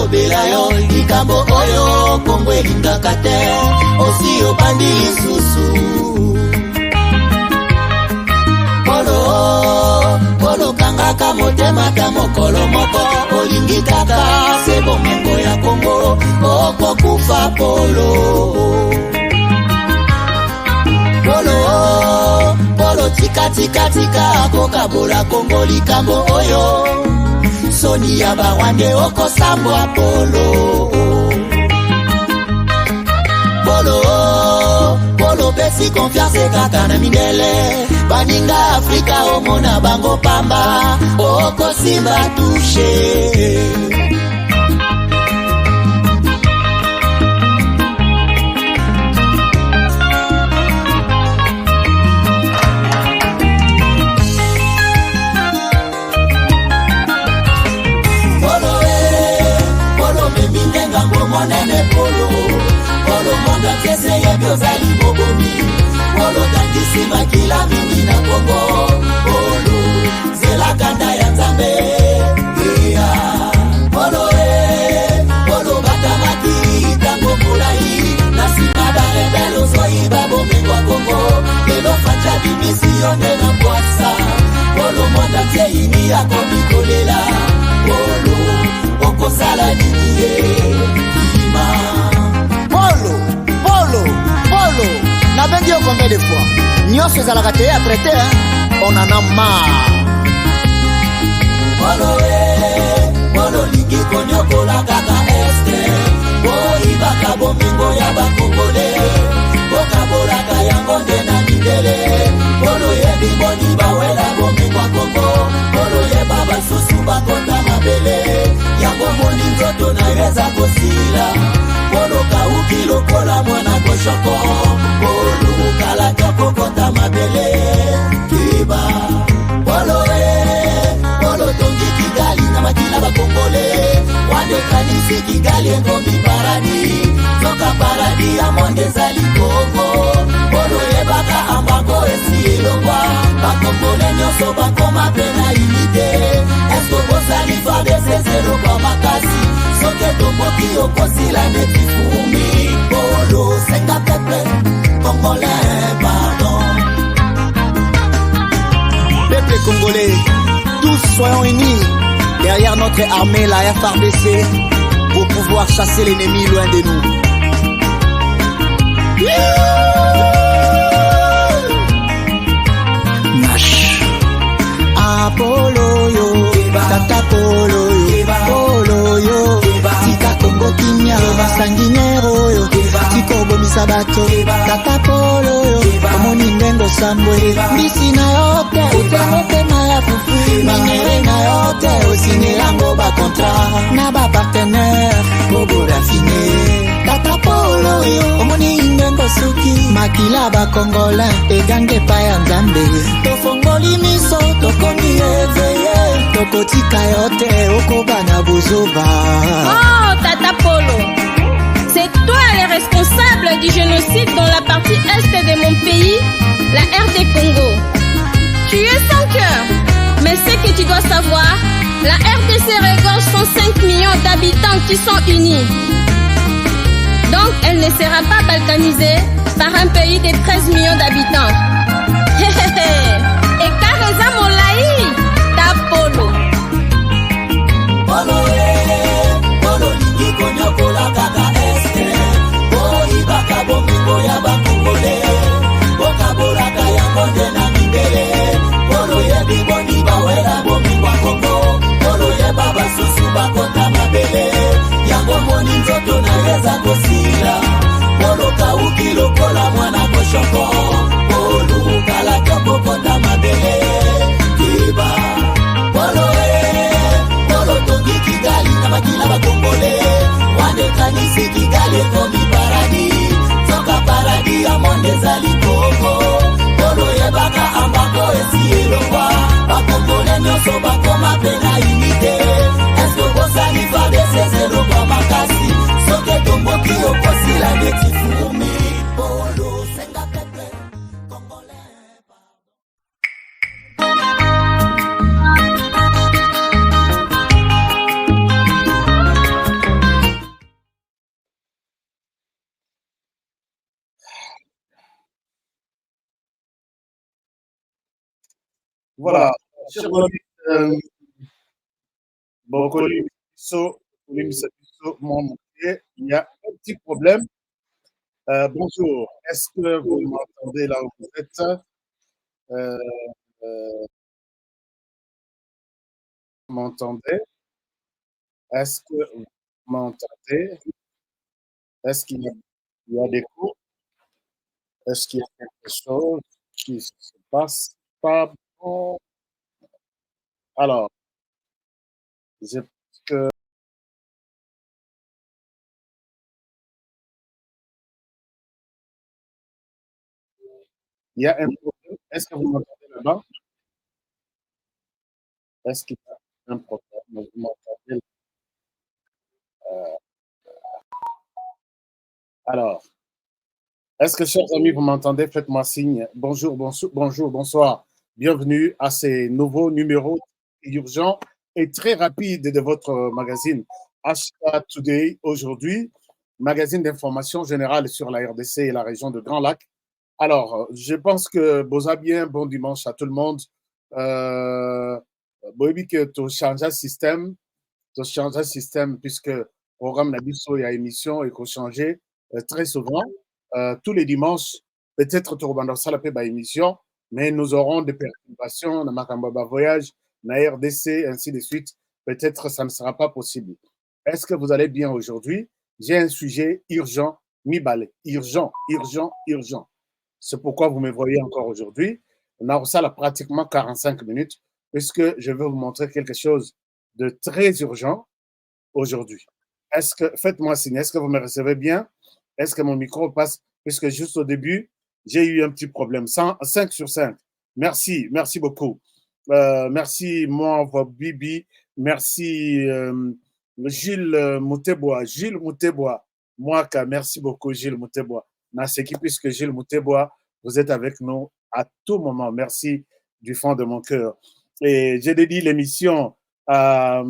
Belayo ikambo oyo Kongo elingaka te osi obandi lisusu Polo kangaka motema ta mokolo moko olingi kaka se bomengo ya Kongo okokufa Polo tika kokabola Kongo likambo oyo Soni ya bawande oko sambo Polo besi confiance kaka na mindele baninga Afrika omona bango pamba oko simba touche Polo monda kese ya biozali bobomi Polo tangisi makila mingi na Kongo Polo zela kanda ya Nzambe Polo batamaki tango mulai Nasima barebelo zoi babomengo wa Kongo Kelo facha bimisione na kwasa Polo monda tseini ya komikolela Polo oko sala niniye Polo, na bengi yo combien de fois Nyonso ezalaka te apprêté on en a marre Polo lingi konyokola kaka este Boibaka bomingo ya bakongole Bokabolaka yango nde na mindele Polo yebi boni bawela bomingo wa Kongo Polo yeba basusu bakota mabele Yango moni nzoto na yeza kosila Polo kauki lokola mwana koshoko Polo kala kyoko kota mabele Kiba Polo tongi Kigali na makila bakongole Wande kanisi Kigali engomi paradi Zoka paradi ya monde zali Kongo Polo yebaka ambango esi elongwa Bakongole nyoso bakoma pena unité Esko bozali fade sezero kwa makasi Soke tomboki okosila neti fumi Polo senga peple Congolais pardon Peuple congolais tous soyons unis derrière notre armée la FARDC pour pouvoir chasser l'ennemi loin de nous Nash Apollo yo Tata Polo yo Polo yo Tika Kongo Kinya Sanguinero yo Tiko bomisa bato Tata Polo yo Omoni ndengo sambwe Misi na yote Utemote na ya fufu Minere na yote Osine yango ba kontra Na ba partenaire Bobo rafine Tata Polo yo Omoni ndengo suki Makila ba Kongola Egange pa ya Nzambe Tofongoli miso Tokomi eveye Tokotika yote Okoba na buzoba Oh Tata Polo, c'est toi le responsable du génocide dans la partie est de mon pays, la RD Congo. Tu es sans cœur, mais ce que tu dois savoir, la RDC regorge 105 millions d'habitants qui sont unis. Donc elle ne sera pas balkanisée par un pays de 13 millions d'habitants. Et Kareza Molaï, Ta Polo. Polo lingi konyokola kaka este Boibaka bomingo ya bakongole Bokabolaka yango nde na mindele Polo yebi boni bawela bomingo wa Kongo Polo yeba basusu bakota mabele Yango moni nzoto na yeza kosila Polo kauki lokola mwana koshoko Polo kala kyoko kota mabele Voilà, chers amis, Bokoli Bisso, il y a un petit problème. Bonjour, est-ce que vous m'entendez là où vous êtes? Euh, vous m'entendez? Est-ce que vous m'entendez? Est-ce il y a des coups? Est-ce qu'il y a quelque chose qui se passe pas bon? Alors, je pense que il y a un problème. Est-ce que vous m'entendez là-bas? Est-ce qu'il y a un problème? Vous m'entendez? Alors, est-ce que, chers amis, vous m'entendez? Faites-moi signe. Bonjour, bonjour, bonsoir. Bienvenue à ces nouveaux numéros urgents et très rapides de votre magazine HK Today. Aujourd'hui, magazine d'information générale sur la RDC et la région de Grand Lac. Alors, je pense que vous avez bien bon dimanche à tout le monde. Boyebi que tu changes un système puisque programme Nabiso et émission et qu'on changeait très souvent. Tous les dimanches, peut-être tu vas ça la émission, mais nous aurons des perturbations dans Makambaba Voyage, na RDC, ainsi de suite. Peut-être ça ne sera pas possible. Est-ce que vous allez bien aujourd'hui? J'ai un sujet urgent, mi-balé. Urgent, urgent, urgent. C'est pourquoi vous me voyez encore aujourd'hui. On a ça là pratiquement 45 minutes, puisque je vais vous montrer quelque chose de très urgent aujourd'hui. Est-ce que, faites-moi signe, est-ce que vous me recevez bien? Est-ce que mon micro passe? Puisque juste au début, j'ai eu un petit problème. 5 sur 5. Merci, merci beaucoup. Merci, moi, Bibi. Merci, Gilles Moutebois. Gilles Moutebois. Mwaka, merci beaucoup, Gilles Moutebois. Naseki, puisque Gilles Moutebois, vous êtes avec nous à tout moment. Merci du fond de mon cœur. Et j'ai dédié l'émission à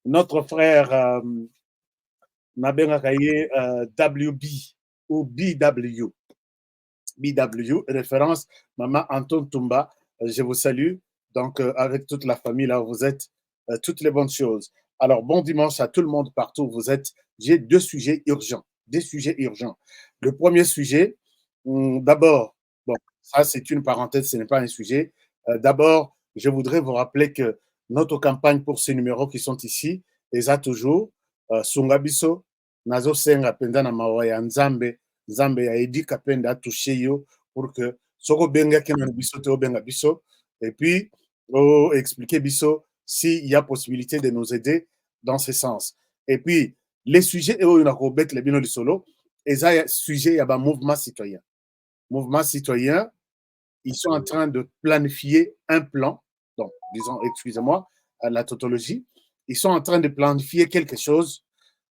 notre frère WB ou BW. BW, référence Maman Anton Toumba. Je vous salue. Donc, avec toute la famille là où vous êtes, toutes les bonnes choses. Alors, bon dimanche à tout le monde partout où vous êtes. J'ai deux sujets urgents. Des sujets urgents. Le premier sujet, d'abord, bon, ça c'est une parenthèse, ce n'est pas un sujet. D'abord, je voudrais vous rappeler que notre campagne pour ces numéros qui sont ici, les a toujours, Sungabiso, Nazo Senga Penda na mawa ya Nzambe, Nzambe ya Edi Kapenda a touché yo pour que Soko Benga Kenan Biso Teo Benga Biso, et puis, expliquer Biso s'il y a possibilité de nous aider dans ce sens. Et puis, les sujets, et on a robet les bino du solo, et ça, sujet, il y a un mouvement citoyen. Mouvement citoyen, ils sont en train de planifier un plan, donc, disons, excusez-moi, la tautologie, ils sont en train de planifier quelque chose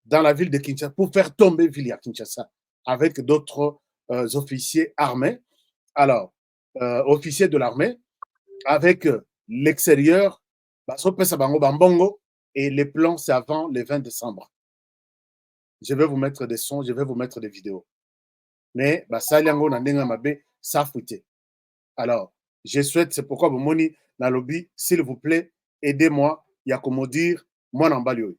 dans la ville de Kinshasa pour faire tomber Villia Kinshasa avec d'autres officiers armés. Alors, officiers de l'armée, avec l'extérieur, et les plans, c'est avant le 20 décembre. Je vais vous mettre des sons, je vais vous mettre des vidéos. Mais, ça fouté. Alors, je souhaite, c'est pourquoi Moni Nalobi, s'il vous plaît, aidez-moi, il y a comme dire, moi Nambalioyo,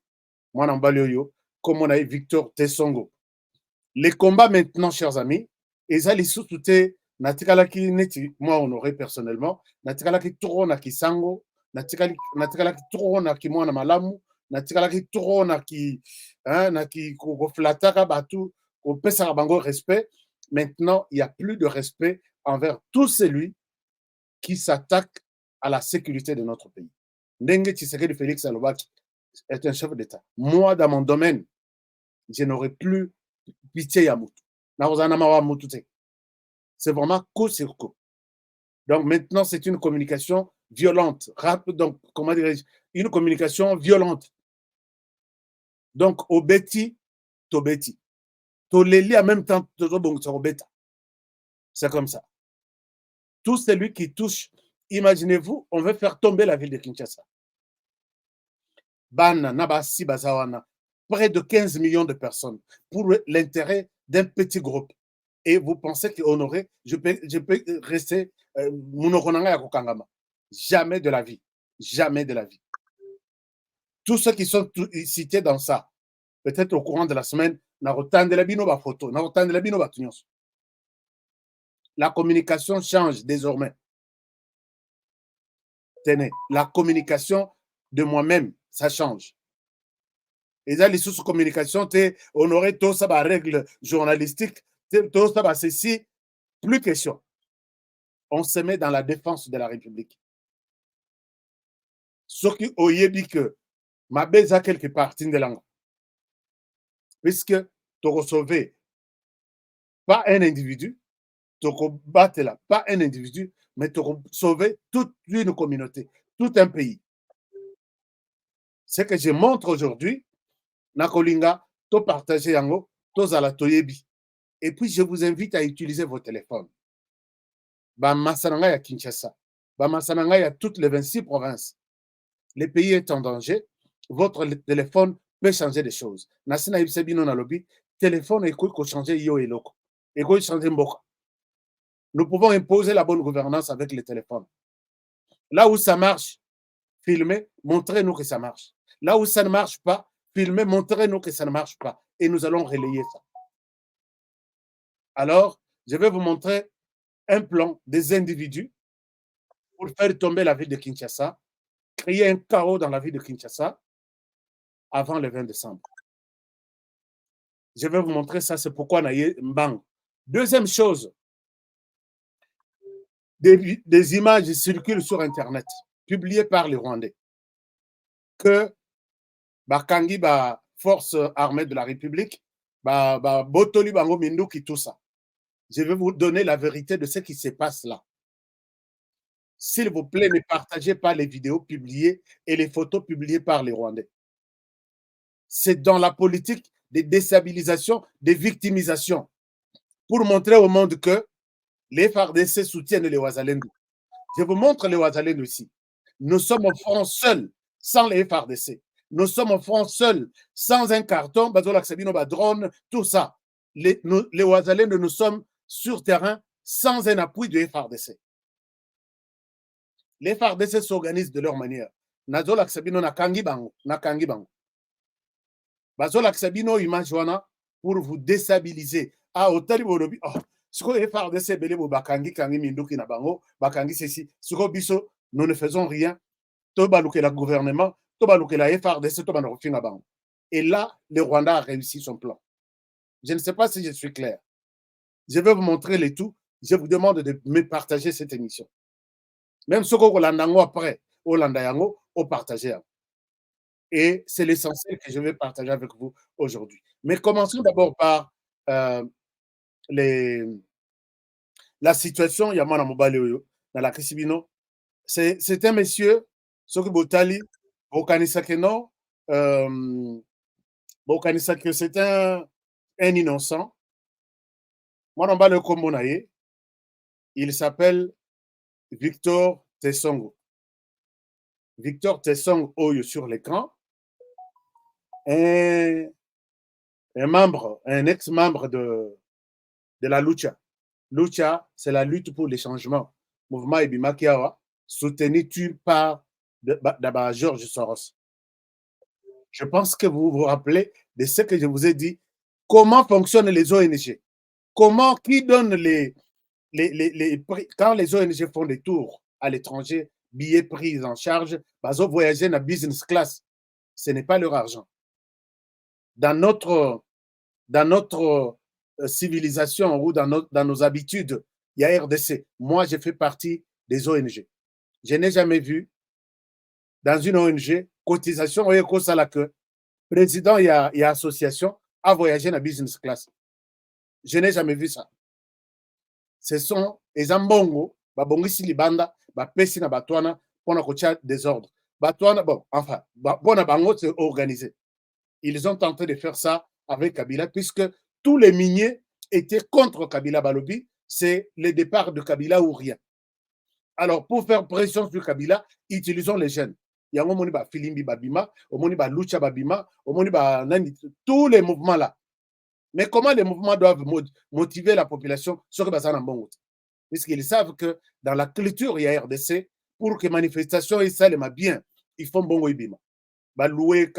comme on a eu Victor Tessongo. Les combats maintenant, chers amis, et ça, les sous-toutés, Natikalaki Neti, moi honoré personnellement, Natikalaki Trona Kisango, Natikalaki Trona Ki Mwana Malamu, Natikalaki Trona Ki, Naki Flataka Batu, au Pesarabango respect. Maintenant, il n'y a plus de respect envers tout celui qui s'attaque à la sécurité de notre pays. Ndenge Tshisekedi Félix Alobaki est un chef d'État. Moi, dans mon domaine, je n'aurai plus pitié à Moutou. C'est vraiment coup sur coup. Donc maintenant, c'est une communication violente. Donc, comment dirais-je? Une communication violente. Donc, au Betty, to Betty. To Leli en même temps, to Beta. C'est comme ça. Tout celui qui touche, imaginez-vous, on veut faire tomber la ville de Kinshasa. Bana, Nabasi, Bazawana, près de 15 millions de personnes pour l'intérêt d'un petit groupe. Et vous pensez qu'on aurait, je peux rester, Jamais de la vie. Jamais de la vie. Tous ceux qui sont cités dans ça, peut-être au courant de la semaine, la communication change désormais. Tenez, la communication de moi-même, ça change. Et là, les sous-communications, honoré tout ça, règle journalistique, tout ça, ceci, plus question. On se met dans la défense de la République. Ce qui oyebi que ma beza quelque part de langue. Puisque tu recevais pas un individu, tu combattes là, pas un individu, mais tu sauver toute une communauté, tout un pays. Ce que je montre aujourd'hui, Nakolinga, to partager yango, to zala toyebi. Et puis je vous invite à utiliser vos téléphones. Ba masananga ya Kinshasa, ba masananga ya toutes les 26 provinces. Le pays est en danger. Votre téléphone peut changer des choses. Nasina ibsebino na lobby, téléphone écoute ko changer yo et loko. Écoute changer mboka. Nous pouvons imposer la bonne gouvernance avec les téléphones. Là où ça marche, filmez, montrez-nous que ça marche. Là où ça ne marche pas, filmez, montrez-nous que ça ne marche pas. Et nous allons relayer ça. Alors, je vais vous montrer un plan des individus pour faire tomber la ville de Kinshasa, créer un chaos dans la ville de Kinshasa avant le 20 décembre. Je vais vous montrer ça, c'est pourquoi Naye Mbang. Deuxième chose, des images circulent sur Internet, publiées par les Rwandais, que Bakangi, force armée de la République, Botoli Bango Minduki, tout ça. Je vais vous donner la vérité de ce qui se passe là. S'il vous plaît, ne partagez pas les vidéos publiées et les photos publiées par les Rwandais. C'est dans la politique de déstabilisation, de victimisation, pour montrer au monde que les FARDC soutiennent les Ouazalendou. Je vous montre les Ouazalendou ici. Nous sommes au front seuls, sans les FARDC. Nous sommes au front seuls, sans un carton, drone, tout ça. Les Ouazalendou, nous sommes sur terrain, sans un appui de FARDC. Les FARDC s'organisent de leur manière. Nazola Ksabino na kangi bango. Bazola Ksabino image wana pour vous déstabiliser. Ah, otali bolobi. Oh, suko FARDC belé bo bakangi kangi minduki na bango, bakangi ceci. Suko biso, nous ne faisons rien. To baluke la gouvernement, to baluke la FARDC, to banofi na bango. Et là, le Rwanda a réussi son plan. Je ne sais pas si je suis clair. Je vais vous montrer les tout. Je vous demande de me partager cette émission. Même ce qu'on a après, au Landayango, au partager. Et c'est l'essentiel que je vais partager avec vous aujourd'hui. Mais commençons d'abord par la situation. Yamana Mobale dans la Kisibino. C'est un monsieur, Soki Botali, Bokanisakeno, Bokanisake, c'est un innocent. Moi, on va le combonaye. Il s'appelle Victor Tessongo. Victor Tessongo Oyo sur l'écran. Un membre, un ex-membre de la Lucha. Lucha, c'est la lutte pour les changements. Mouvement Ebima Kiawa, soutenu par George Soros. Je pense que vous vous rappelez de ce que je vous ai dit. Comment fonctionnent les ONG? Comment, qui donne quand les ONG font des tours à l'étranger, billets pris en charge, bazo voyager dans business class, ce n'est pas leur argent. Dans notre civilisation ou dans nos habitudes, il y a RDC. Moi, je fais partie des ONG. Je n'ai jamais vu dans une ONG cotisation que président et association à voyager dans business class. Je n'ai jamais vu ça. Ce sont les ambongo, babongisi libanda, bapesi na batwana pour na kocha désordre. Batwana, bon, enfin, bon bango c'est organisé. Ils ont tenté de faire ça avec Kabila puisque tous les miniers étaient contre Kabila Balobi. C'est le départ de Kabila ou rien. Alors, pour faire pression sur Kabila, utilisons les jeunes. Il y a un ba Filimbi Babima, ba Lucha Babima, tous les mouvements là. Mais comment les mouvements doivent motiver la population sur Bazan Mbongo? Puisqu'ils savent que dans la culture, il y a RDC, pour que manifestation esalema bien il faut mbongo ibima baloué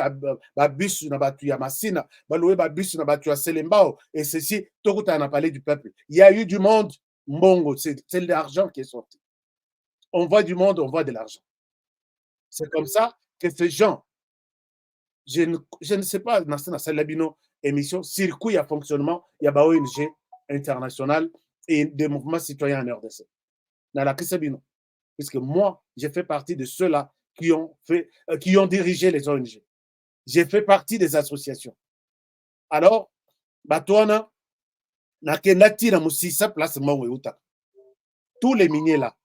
babus na batu ya Masina, baloué babus na batu ya Selembao, et ceci, tout à a parlé du peuple. Il y a eu du monde, mbongo, c'est l'argent qui est sorti. On voit du monde, on voit de l'argent. C'est comme ça que ces gens, je ne sais pas, dans cette émission, circuit à fonctionnement, il y a des ONG internationales et des mouvements citoyens en RDC. Dans la Kisabino. Puisque moi, j'ai fait partie de ceux-là qui ont dirigé les ONG. J'ai fait partie des associations. Alors, Batouana, Nakenati na Moussissa, place Mouéouta. Tous les miniers là.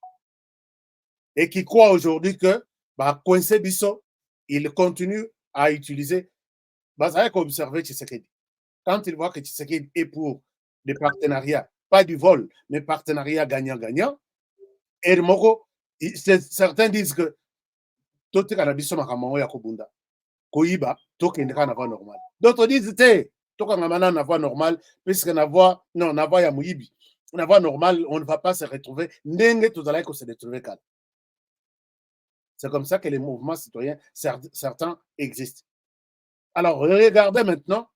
Et qui croient aujourd'hui que, Coincé Bisso, il continue à utiliser. Vous avez observé Tshisekedi. Quand il voit que Tshisekedi est pour des partenariats, pas du vol, mais partenariats gagnant-gagnant, et certains disent que tout est cannabis ya kobunda koiba to kendeka na voie normale. D'autres disent to kangamana na voie normale puisque na voie ya muibi. Na voie normale, on ne va pas se retrouver ndenge tozala ko se retrouver quand. C'est comme ça que les mouvements citoyens certains existent. Alors regardez maintenant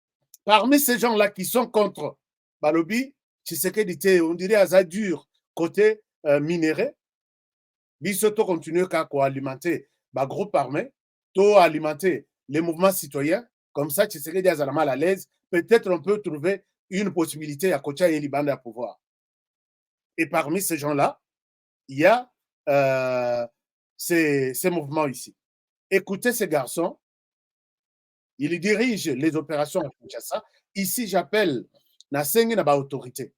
parmi ces gens-là qui sont contre Balobi, Tshisekedi on dirait azadur côté minéré. Biso to continue qu'à alimenter groupe armé, to alimenter les mouvements citoyens, comme ça, tu serais déjà mal à l'aise. Peut-être on peut trouver une possibilité à Kocha et Liban à pouvoir. Et parmi ces gens-là, il y a ces mouvements ici. Écoutez ces garçons, ils dirigent les opérations à Kinshasa. Ici, j'appelle Nasengi Naba Autorité.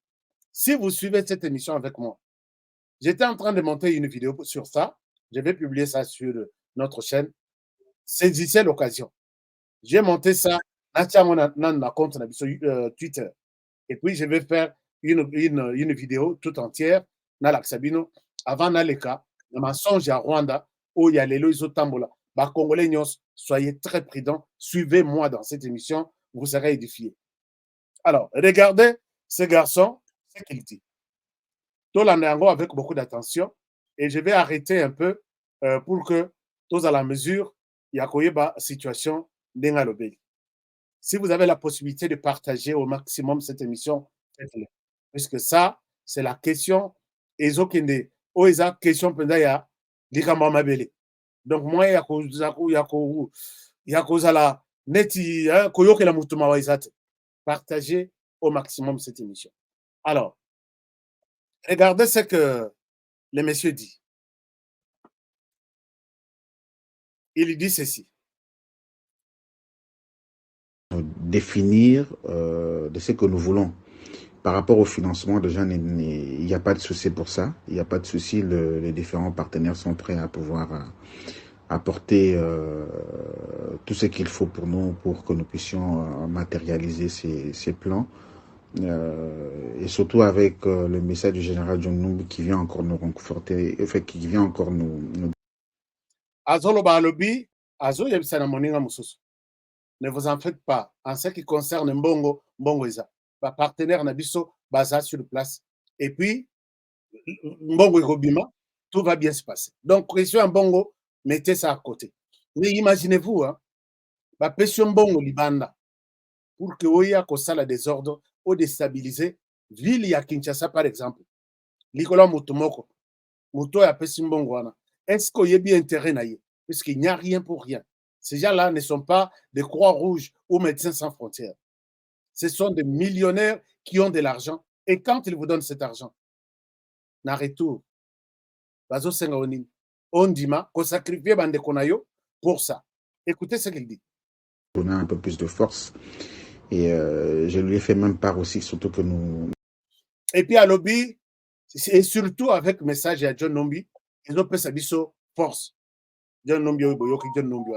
Si vous suivez cette émission avec moi, j'étais en train de monter une vidéo sur ça. Je vais publier ça sur notre chaîne. Saisissez l'occasion. J'ai monté ça dans compte Twitter. Et puis, je vais faire une vidéo tout entière dans l'Axabino avant Naleka, le mensonge à Rwanda, où il y a les lois Tambola. Congolais, soyez très prudents. Suivez-moi dans cette émission. Vous serez édifiés. Alors, regardez ce garçon, ce qu'il dit. Tolandango avec beaucoup d'attention. Et je vais arrêter un peu pour que tous à la mesure, il y a une situation d'Engalobé. Si vous avez la possibilité de partager au maximum cette émission, faites-le. Puisque ça, c'est la question. Et la question pendaya likamba mabele. Donc moi, il y a la neti koyoke la mutuma waizate. Partagez au maximum cette émission. Alors, regardez ce que le monsieur dit. Il dit ceci. Définir de ce que nous voulons. Par rapport au financement, déjà, il n'y a pas de souci pour ça. Il n'y a pas de souci. Les différents partenaires sont prêts à pouvoir apporter tout ce qu'il faut pour nous, pour que nous puissions matérialiser ces plans. Et surtout avec le message du général John Numbi qui vient encore nous conforter, qui vient encore nous... Ne vous en faites pas. En ce qui concerne Mbongo Eza, partenaire Nabiso Baza sur place. Et puis, Mbongo et Robima, tout va bien se passer. Donc, question Mbongo, mettez ça à côté. Mais imaginez-vous, la pression Mbongo Libanda, pour que Oya Kosala désordre ou déstabiliser, ville ya Kinshasa par exemple, Likola Mutomoko, Muto ya pression Mbongo, est-ce qu'il y a bien intérêt naïe? Parce qu'il n'y a rien pour rien. Ces gens-là ne sont pas des Croix-Rouges ou Médecins sans frontières. Ce sont des millionnaires qui ont de l'argent. Et quand ils vous donnent cet argent, na retour, on dit qu'on sacrifie Bande Konayo pour ça. Écoutez ce qu'il dit. On a un peu plus de force. Et je lui ai fait même part aussi, surtout que nous... Et puis à Lobby, et surtout avec le message à John Nombi, ils ont fait sa force. John Nombi, John Nombi.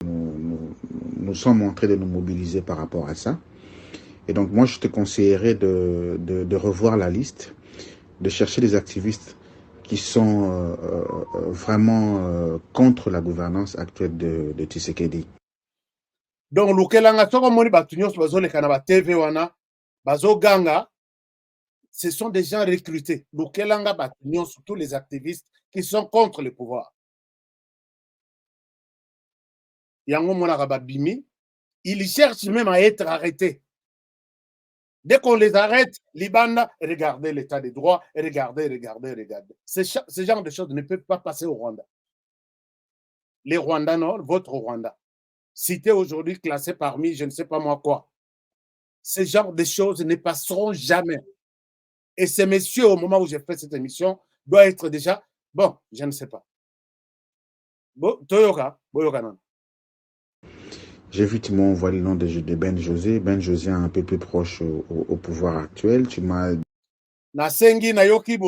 Nous sommes en train de nous mobiliser par rapport à ça. Et donc, moi, je te conseillerais de revoir la liste, de chercher des activistes qui sont vraiment contre la gouvernance actuelle de Tshisekedi. Donc, lukelanga toko moni batunyo bazo le kanaba TV wana bazo ganga ce sont des gens recrutés. Lukelanga Batunion, surtout les activistes qui sont contre le pouvoir. Yango Monaka Babimi, ils cherchent même à être arrêtés. Dès qu'on les arrête, Libanda, regardez l'état des droits, regardez. Ce genre de choses ne peuvent pas passer au Rwanda. Les Rwandais, non, votre Rwanda. Cité aujourd'hui classé parmi je ne sais pas moi quoi. Ce genre de choses ne passeront jamais. Et ce monsieur, au moment où j'ai fait cette émission, doit être déjà, bon, je ne sais pas. Bon, Toyoka, Boyoka non. J'ai vu, tu m'as envoyé le nom de Ben José. Ben José est un peu plus proche au pouvoir actuel. Tu m'as... Nasengi, Nayoki,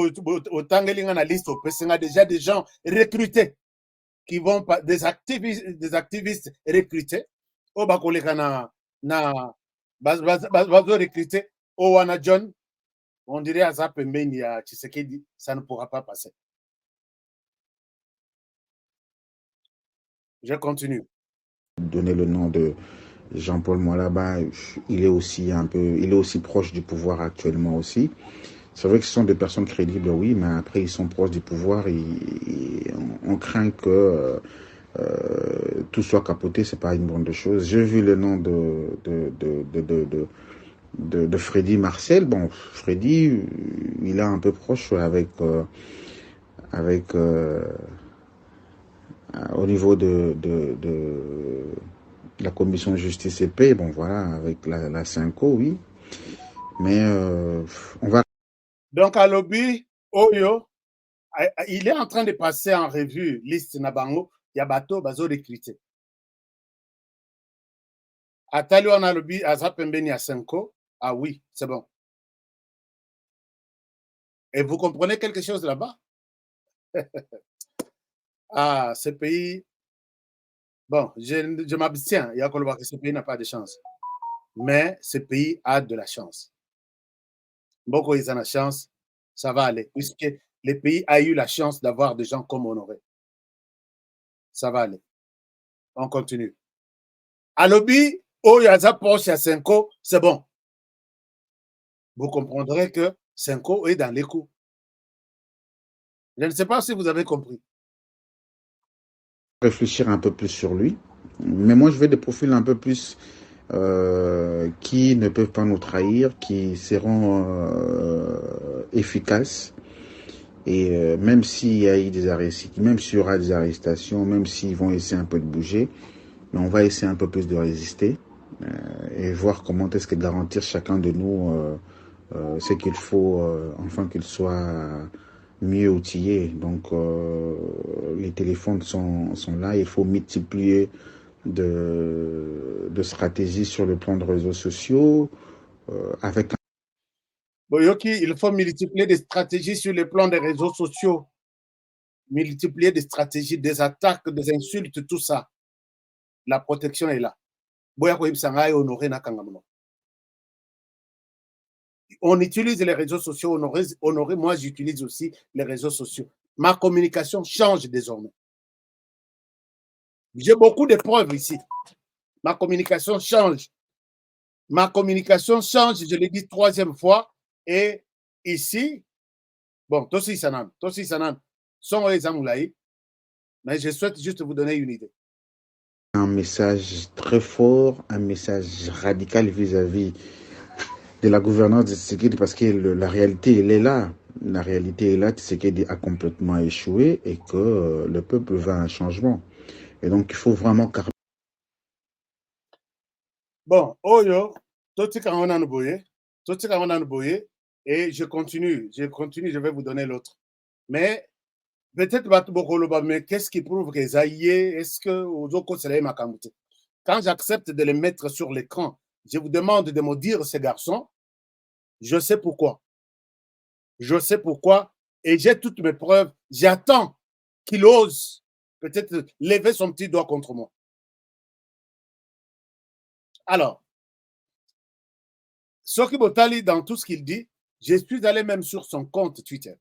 Otangelinga, na liste, on déjà des gens recrutés qui vont, des activistes recrutés. Au Bakoleka bazo recrutés. Au Wana John, on dirait à Zapembeni à Tshisekedi, ça ne pourra pas passer. Je continue. Donner le nom de Jean-Paul Mwalaba, il est aussi proche du pouvoir actuellement aussi. C'est vrai que ce sont des personnes crédibles, oui, mais après ils sont proches du pouvoir et on craint que tout soit capoté, c'est pas une bonne chose. J'ai vu le nom de Freddy Marcel. Bon, Freddy, il est un peu proche au niveau de la commission de justice et paix, bon voilà, avec la Cinco, oui. Mais on va... Donc à lobby, Oyo, il est en train de passer en revue liste Nabango, Yabato, Bazo recruté. Atali on a lobby, Azapembeni à Cinco, ah oui, c'est bon. Et vous comprenez quelque chose là-bas? Ah, ce pays, bon, je m'abstiens, il y a qu'on voit que ce pays n'a pas de chance. Mais ce pays a de la chance. Beaucoup ils ont la chance, ça va aller, puisque le pays a eu la chance d'avoir des gens comme Honoré. Ça va aller. On continue. À lobby, Oyaza Porsche à Cinco, c'est bon. Vous comprendrez que Cinco est dans les coups. Je ne sais pas si vous avez compris. Réfléchir un peu plus sur lui. Mais moi, je veux des profils un peu plus qui ne peuvent pas nous trahir, qui seront efficaces. Et même s'il y a eu des arrestations, même s'il y aura des arrestations, même s'ils vont essayer un peu de bouger, mais on va essayer un peu plus de résister et voir comment est-ce que garantir chacun de nous ce qu'il faut afin qu'il soit mieux outillé. Donc les téléphones sont là, il faut multiplier de stratégies sur le plan de réseaux sociaux avec Boyoki, il faut multiplier des stratégies sur le plan des réseaux sociaux, multiplier des stratégies, des attaques, des insultes, tout ça. La protection est là. On utilise les réseaux sociaux, Honoré, moi j'utilise aussi les réseaux sociaux. Ma communication change désormais. J'ai beaucoup de preuves ici. Ma communication change. Ma communication change, je l'ai dit troisième fois. Et ici, bon, Tosi Sanam, sont les Amoulaï, mais je souhaite juste vous donner une idée. Un message très fort, un message radical vis-à-vis de la gouvernance de Tshisekedi, parce que la réalité, elle est là. La réalité est là, Tshisekedi a complètement échoué et que le peuple veut un changement. Et donc, il faut vraiment... Bon, Oyo, et je continue, je vais vous donner l'autre. Mais peut-être, mais qu'est-ce qui prouve que Zaïe, est-ce que quand j'accepte de les mettre sur l'écran, je vous demande de me dire ces garçons, je sais pourquoi. Je sais pourquoi et j'ai toutes mes preuves. J'attends qu'il ose peut-être lever son petit doigt contre moi. Alors, Soki Botali, dans tout ce qu'il dit, je suis allé même sur son compte Twitter.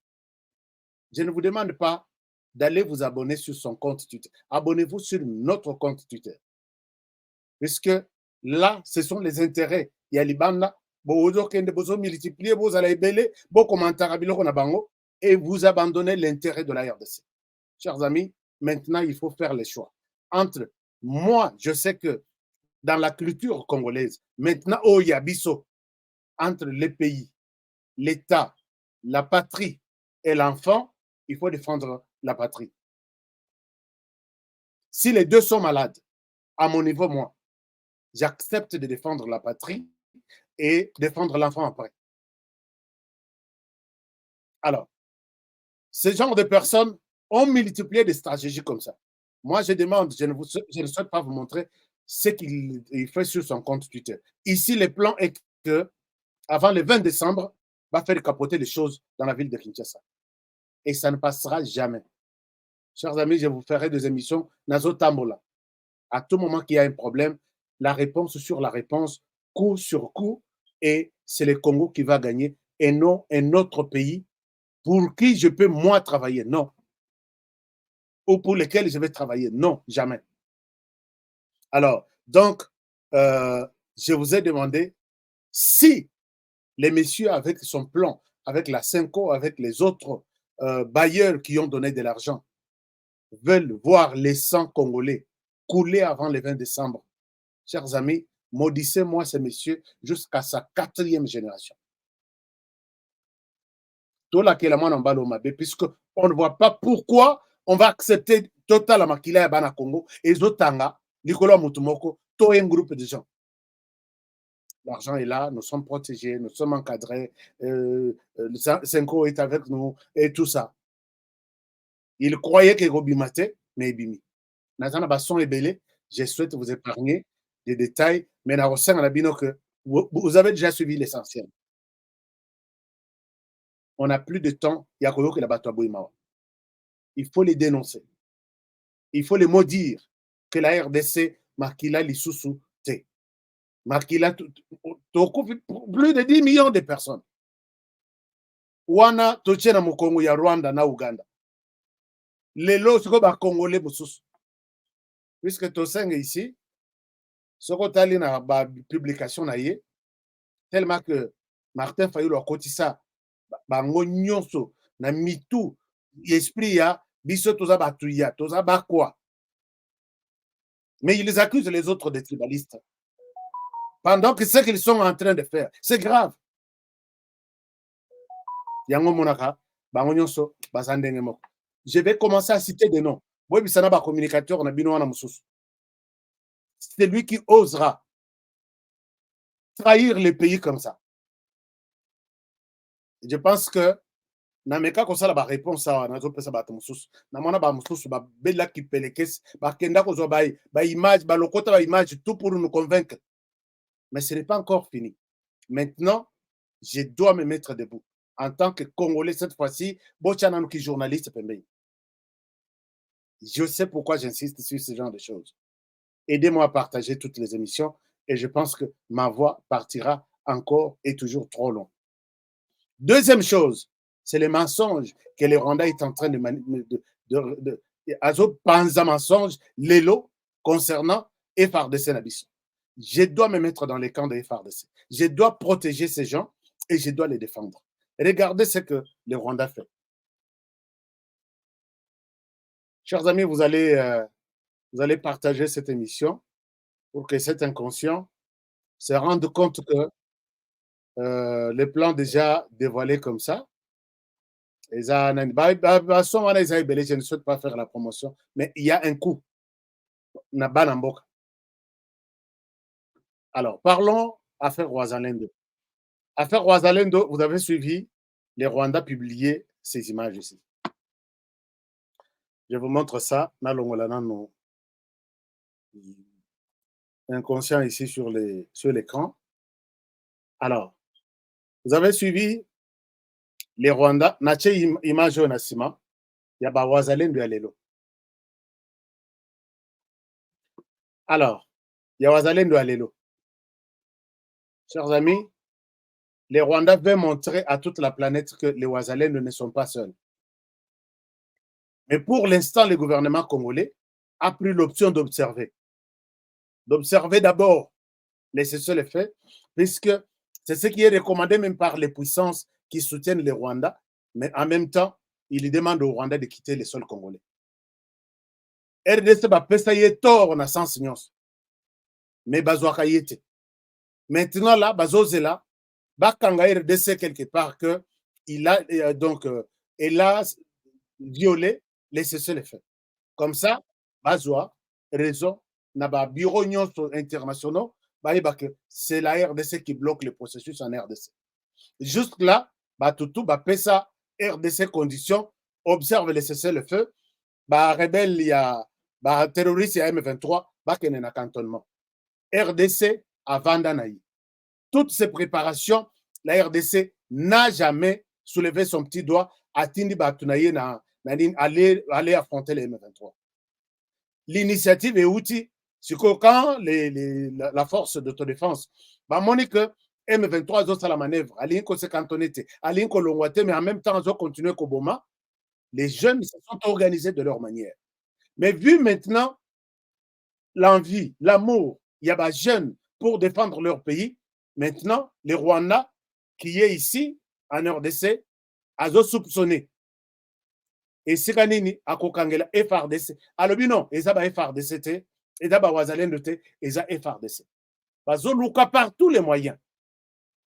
Je ne vous demande pas d'aller vous abonner sur son compte Twitter. Abonnez-vous sur notre compte Twitter. Puisque là, ce sont les intérêts. Il y a Libanda, Vous multipliez, vous allez belé, vos commentaires et vous abandonnez l'intérêt de la RDC. Chers amis, maintenant, il faut faire les choix. Entre moi, je sais que dans la culture congolaise, maintenant, oh, il y a bisso, entre les pays, l'État, la patrie et l'enfant, il faut défendre la patrie. Si les deux sont malades, à mon niveau, moi, j'accepte de défendre la patrie et défendre l'enfant après. Alors, ce genre de personnes ont multiplié des stratégies comme ça. Moi, je demande, je ne souhaite pas vous montrer ce qu'il fait sur son compte Twitter. Ici, le plan est que, avant le 20 décembre, va faire capoter les choses dans la ville de Kinshasa. Et ça ne passera jamais. Chers amis, je vous ferai des émissions Nazo Tambola. À tout moment qu'il y a un problème, la réponse sur la réponse, coup sur coup, et c'est le Congo qui va gagner et non un autre pays pour qui je peux moi travailler. Non. Ou pour lesquels je vais travailler. Non, jamais. Alors, donc, je vous ai demandé si les messieurs, avec son plan, avec la Cinco, avec les autres bailleurs qui ont donné de l'argent, veulent voir les 100 Congolais couler avant le 20 décembre. Chers amis, maudissez-moi ces messieurs jusqu'à sa 4e génération. Puisqu'on ne voit pas pourquoi on va accepter total la makila ya bana Congo et zotanga likolo mutumoko to un groupe de gens. L'argent est là, nous sommes protégés, nous sommes encadrés, Senko est avec nous et tout ça. Il croyait que Robimate, mais Bimi. Nazana Basson est belé. Je souhaite vous épargner des détails, mais na ressent à la bino que vous avez déjà suivi l'essentiel. On n'a plus de temps. Il y a que la Batoabo Imawa. Il faut les dénoncer. Il faut les maudire que la RDC Makila Lisusu T. Makila plus de 10 millions de personnes. Wana Tochena Mukongo ya Rwanda na Uganda. Lelo siko ba Congolais mususu. Puisque Tosenge ici, soko tali na ba publication na ye, tellement que Martin Fayulu a kotisa bango nyonso na mitu esprit ya biso toza batuya toza bakwa. Mais ils accusent les autres des tribalistes. Pendant que ce qu'ils sont en train de faire, c'est grave. Yango monaka bango nyonso bazandenge moko. Je vais commencer à citer des noms. C'est lui qui osera trahir les pays comme ça. Je pense que Nameka ko sala ba réponse à nazo pesa ba tumususu. Na mona ba mususu ba bela ki pelekes ba kenda ko zo ba image ba lokota ba image tout pour nous convaincre. Mais ce n'est pas encore fini. Maintenant, je dois me mettre debout en tant que Congolais cette fois-ci, bochana qui journaliste pembei. Je sais pourquoi j'insiste sur ce genre de choses. Aidez-moi à partager toutes les émissions et je pense que ma voix partira encore et toujours trop long. Deuxième chose, c'est les mensonges que les Rwandais est en train de panza mensonge, l'élo concernant FARDC Nabiso. Je dois me mettre dans les camps de FARDC. Je dois protéger ces gens et je dois les défendre. Regardez ce que les Rwandais font. Chers amis, vous allez partager cette émission pour que cet inconscient se rende compte que les plans déjà dévoilés comme ça, je ne souhaite pas faire la promotion, mais il y a un coup. Alors, parlons affaire Rwazalendo. Affaire Rwazalendo, vous avez suivi, les Rwandais publier ces images ici. Je vous montre ça. Inconscient ici sur l'écran. Alors, vous avez suivi les Rwandais. Nache image au Nassima. Il y a Rwazalendo à l'élo. Alors, il y a Rwazalendo à l'élo. Chers amis, les Rwandais veulent montrer à toute la planète que les Rwazalendo ne sont pas seuls. Mais pour l'instant, le gouvernement congolais a pris l'option d'observer. D'observer d'abord les cessez-le-feu, puisque C'est ce qui est recommandé même par les puissances qui soutiennent le Rwanda, mais en même temps, ils demandent au Rwanda de quitter le sol congolais. RDC bapesa ye tort na sens nyonso, mais bazwaka ye te. Maintenant là, bazozela bakanga RDC quelque part que il a elle a violé les cessez-le-feu. Comme ça, bazwa raison na ba bureau nyonso internationaux bayeba que c'est la RDC qui bloque le processus en RDC. Jusque là, batutu bapesa RDC conditions, observe les cessez-le-feu, ba rebelle ya ba terroriste ya M23 bakene na cantonnement. RDC avant d'anaï. Toutes ces préparations, la RDC n'a jamais soulevé son petit doigt à Tindi Batunaye aller affronter les M23. L'initiative est outil, c'est que quand la force d'autodéfense, bah, Monique, M23 ont la manœuvre, Alinko se cantonné, Alinko Longwate, mais en même temps, ils ont continué Koboma. Les jeunes se sont organisés de leur manière. Mais vu maintenant l'envie, l'amour, il y a des jeunes pour défendre leur pays. Maintenant, les Rwandais qui est ici, en RDC, ont soupçonné. Et c'est quand ils ont FRDC. Alors, non, ils ont FRDC, ils ont Wazalendo, ils ont FRDC. Ils ont par tous les moyens.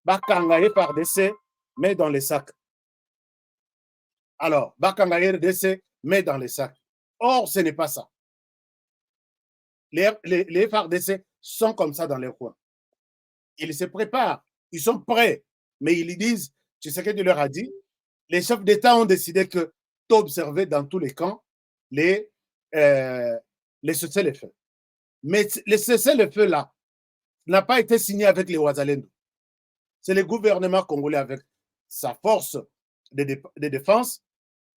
Bakanga FRDC, met dans les sacs. Alors, Bakanga RDC, met dans les sacs. Or, ce n'est pas ça. Les FRDC sont comme ça dans les coins. Ils se préparent, ils sont prêts, mais ils disent, tu sais ce que tu leur as dit, les chefs d'État ont décidé que d'observer dans tous les camps les cessez-le-feu. Mais les cessez-le-feu là n'a pas été signé avec les Ouazalendo. C'est le gouvernement congolais avec sa force de défense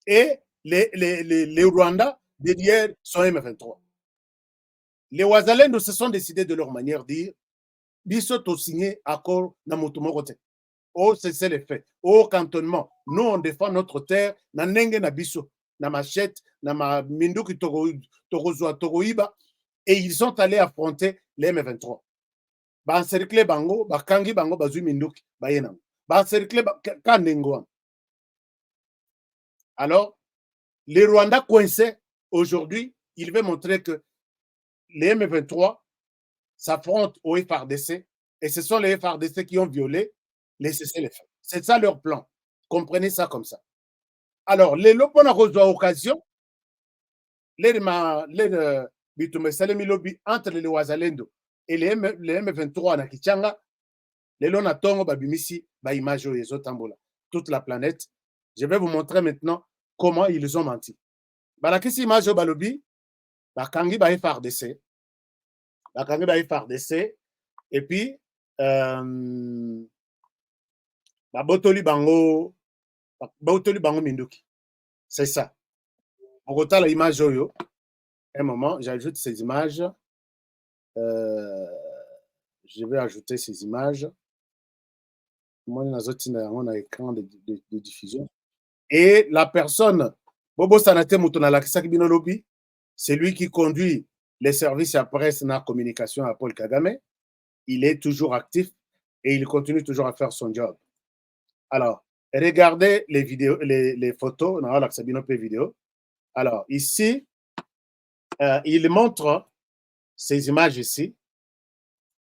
et les Rwandais derrière son M23. Les Ouazalendo se sont décidés de leur manière de dire Bisoto signé accord na motumorote. Oh, c'est le fait. Au cantonnement, nous on défend notre terre, na nenge na biso, na machette, na ma minduki torozoa toroiba, et ils sont allés affronter les M23. Ba encercler bango, ba kangi bango bazui minduki, ba yenam. Ba encercler kandengoam. Alors, les Rwandais coincés aujourd'hui, ils veulent montrer que les M23 s'affrontent au FRDC et ce sont les FRDC qui ont violé les cessez-le-feu. C'est ça leur plan. Comprenez ça comme ça. Alors, les lopons ont reçu occasion, les entre les Ouazalendo et les M23 na Kichanga, les lona tongo babimisi ba image yezo tambola toute la planète. Je vais vous montrer maintenant comment ils ont menti. Balakisi image balobi bakangi ba FRDC. Bakangi ba FRDC et puis botoli bango minduki. C'est ça. On retient l'image oyo. Un moment, j'ajoute ces images. Je vais ajouter ces images. Moi, on a écran de diffusion. Et la personne, Bobo Sanate Moutonala Kibinolobi, c'est lui qui conduit les services à presse et la communication à Paul Kagame. Il est toujours actif et il continue toujours à faire son job. Alors, regardez les vidéos, les photos dans la vidéo. Alors, ici, il montre ces images ici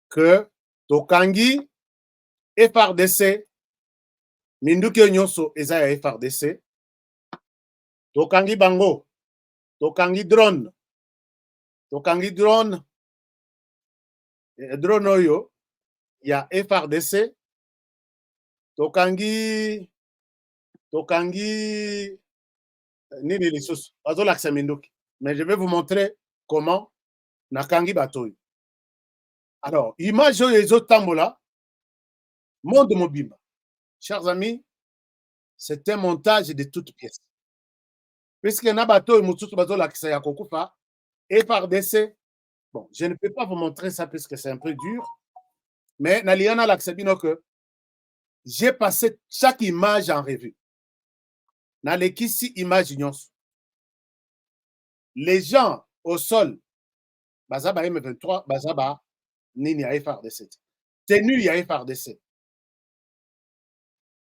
que Tokangi FRDC, Minduki Nyonso Ezaya FRDC, Tokangi Bango, Tokangi drone, drone Oyo, il y a FRDC, Tokangi Nini Lissus, Azolaksa Minduki. Mais je vais vous montrer comment Nakangi Batoy. Alors, image les autres tambola, monde mobile. Chers amis, c'est un montage de toutes pièces. Puisque Nabato et Mutsutu Bazola qui s'est Kokufa, et par DC, bon, je ne peux pas vous montrer ça puisque c'est un peu dur, mais Naliana Laksabino que j'ai passé chaque image en revue. Nalekisi image nyonso. Les gens au sol, Bazaba M23, Bazaba Nini à FRDC. Tenu à FRDC.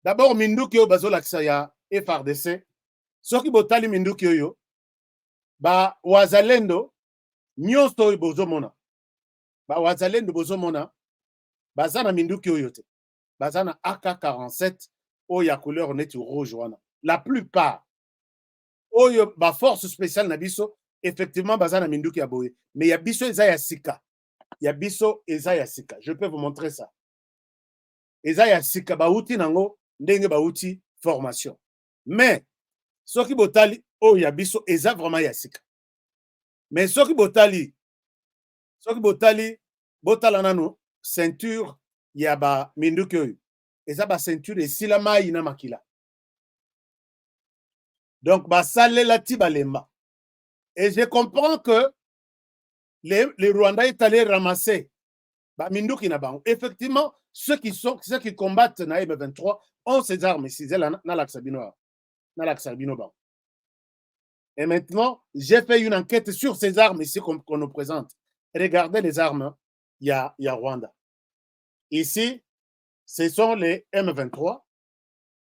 D'abord, Minduki oyo bazolakisa ya FRDC. Soki botali Minduki oyo, ba wazalendo nyonso oyo bozomona. Ba wazalendo bozomona, baza na Minduki oyo te. Baza na AK-47 oyo ya couleur neti rouge wana. La plupart oyo ba force spéciale na biso effectivement baza na Minduki ya boye, mais ya biso eza ya sika. Ya biso eza ya sika. Je peux vous montrer ça. Eza ya sika bauti nango ndenge bauti formation. Mais soki botali oyo ya biso eza vraiment ya sika. Mais soki botali botala nano ceinture ya ba Minduki oyo eza ba ceinture esila mai na makila. Donc basalela ti balemba. Et je comprends que les Rwandais est allé ramasser ba Minduki na bango. Effectivement, ceux qui combattent na M23 ont ces armes ici, na l'Axabino. Et maintenant, j'ai fait une enquête sur ces armes ici qu'on nous présente. Regardez les armes, il y a Rwanda. Ici, ce sont les M23.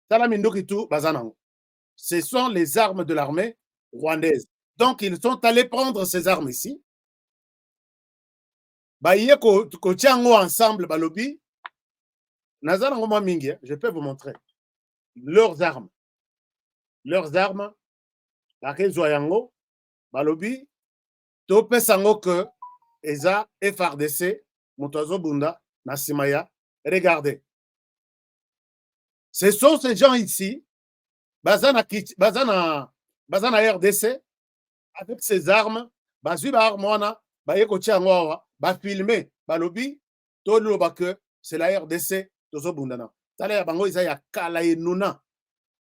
Tala Minduki tout bazanango. Ce sont les armes de l'armée rwandaise. Donc, ils sont allés prendre ces armes ici. Baye ko tiango ensemble balobi. Nazanango ma mingi, je peux vous montrer. Leurs armes. Leurs armes. La yango balobi. Tope sango que eza FRDC, Motoazo Bunda, Nasimaya. Regardez. Ce sont ces gens ici. Bazana RDC avec ses armes, bazui ba armoana, ba yeko tiango ba filmer, ba lobby, to loba que c'est la RDC tozo bundana. Tala ya bango isa ya kala enuna.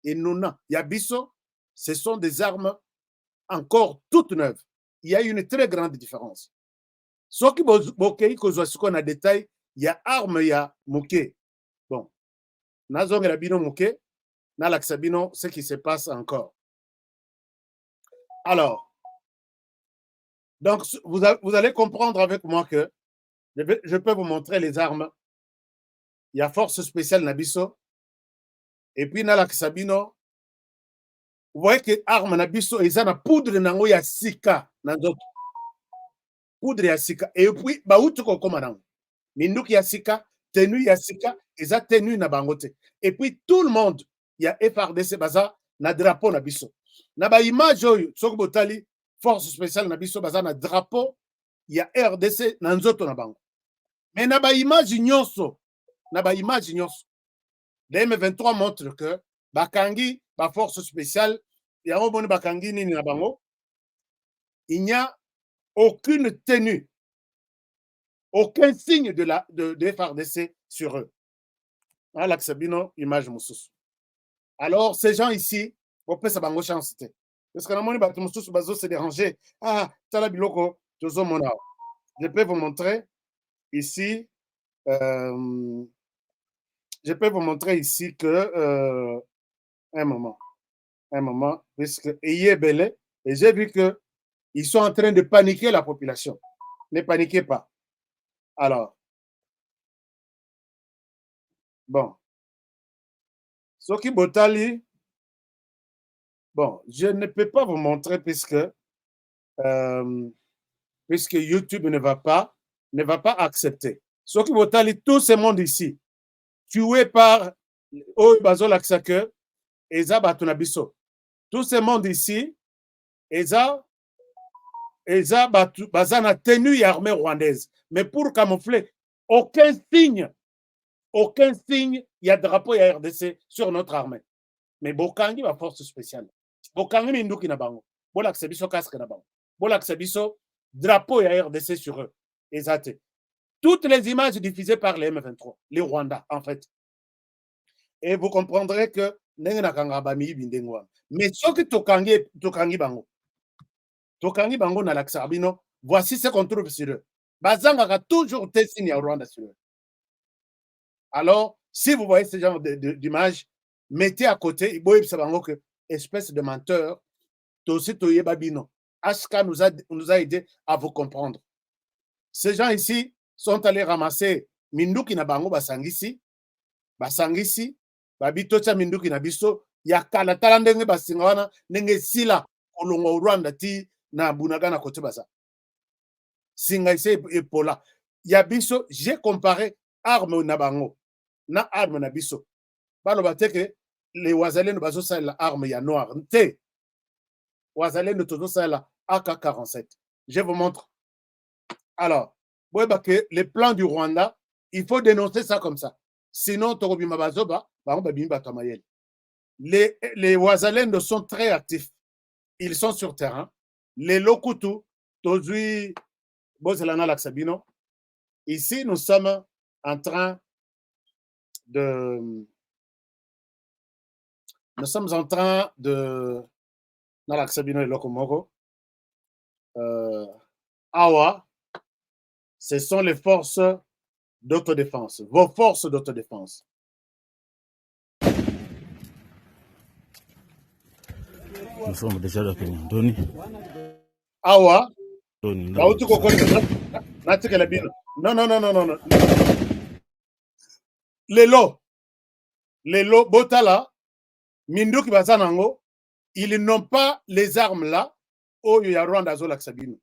Enuna, ya biso, ce sont des armes encore toutes neuves. Il y a une très grande différence. Soki bokei kozwa siko na détail, il y a arme ya moke. Bon. Nazongela bino moke. Nalaxabino, ce qui se passe encore. Alors, donc, vous allez comprendre avec moi que je peux vous montrer les armes. Il y a force spéciale Nabiso. Et puis, Nalaxabino, vous voyez que arme Nabiso, ils ont la poudre nango ya sika. Poudre ya sika. Et puis, baoutuko komanang. Minduki ya sika, tenue ya sika, ils ont tenue na bangote. Et puis, tout le monde, il y a FRDC baza na drapeau na biso. Na ba image oyo soko botali force spéciale na biso baza na drapeau il y a RDC na nzoto na bango. Mais na ba image nyonso le M23 montre que bakangi ba force spéciale ya roboni bakangi nini na bango. Il n'y a aucune tenue, aucun signe de FRDC sur eux. Voilà Sabino image mususu. Alors, ces gens ici, on peut se bango chance. Parce que la se déranger. Ah, talabiloko, je peux vous montrer ici. Je peux vous montrer ici que un moment, puisque ayez belé, et j'ai vu que ils sont en train de paniquer la population. Ne paniquez pas. Alors, bon. Soki Botali, bon, je ne peux pas vous montrer puisque YouTube ne va pas accepter. Soki Botali, tout ce monde ici, tué par Oibazol Aksake, Eza Batunabiso. Tout ce monde ici, Eza Bazana tenue armée rwandaise. Mais pour camoufler, aucun signe, il y a drapeau, il y a RDC sur notre armée. Mais Bokangi va force spéciale. Bokangi Minduki na bango. Bolak Sebiso casque na bango. Bolak Sebiso drapeau, il y a RDC sur eux. Exact. Toutes les images diffusées par les M23, les Rwandais, en fait. Et vous comprendrez que mais ce que Tokangi bango. Tokangi bango na l'Axabino, voici ce qu'on trouve sur eux. Bazanga a toujours testé au Rwanda sur eux. Alors, si vous voyez ce genre d'image, mettez à côté, Iboïb Sabango, que espèce de menteur, Tosi Toye Babino. Ashka nous a aidé à vous comprendre. Ces gens ici sont allés ramasser Minduki na Bango Basangisi, babito cha minduki na biso ya kala tala ndenge basinga wana ndenge sila kolongo Rwanda ti na Bunagana côté basa singa ise epola ya biso. J'ai comparé arme na bango na arme na biso baloba te ke les wazalendo bazo sala arme ya noir te wazalendo tozo sala AK-47. Je vous montre. Alors que les plans du Rwanda, il faut dénoncer ça comme ça. Sinon, les Wazalendo sont très actifs. Ils sont sur terrain. Les Lokutu, Tozui, Bozelana Laksabino. Ici, nous sommes en train de... Nalaksabino et Lokomoko. Awa. Ce sont les forces d'autodéfense, vos forces d'autodéfense. Nous sommes déjà là. Doni. Awa. Doni. Non. Les lots, Botala, Minduki Bazanango, ils n'ont pas les armes là, au Rwanda Zolaksabino.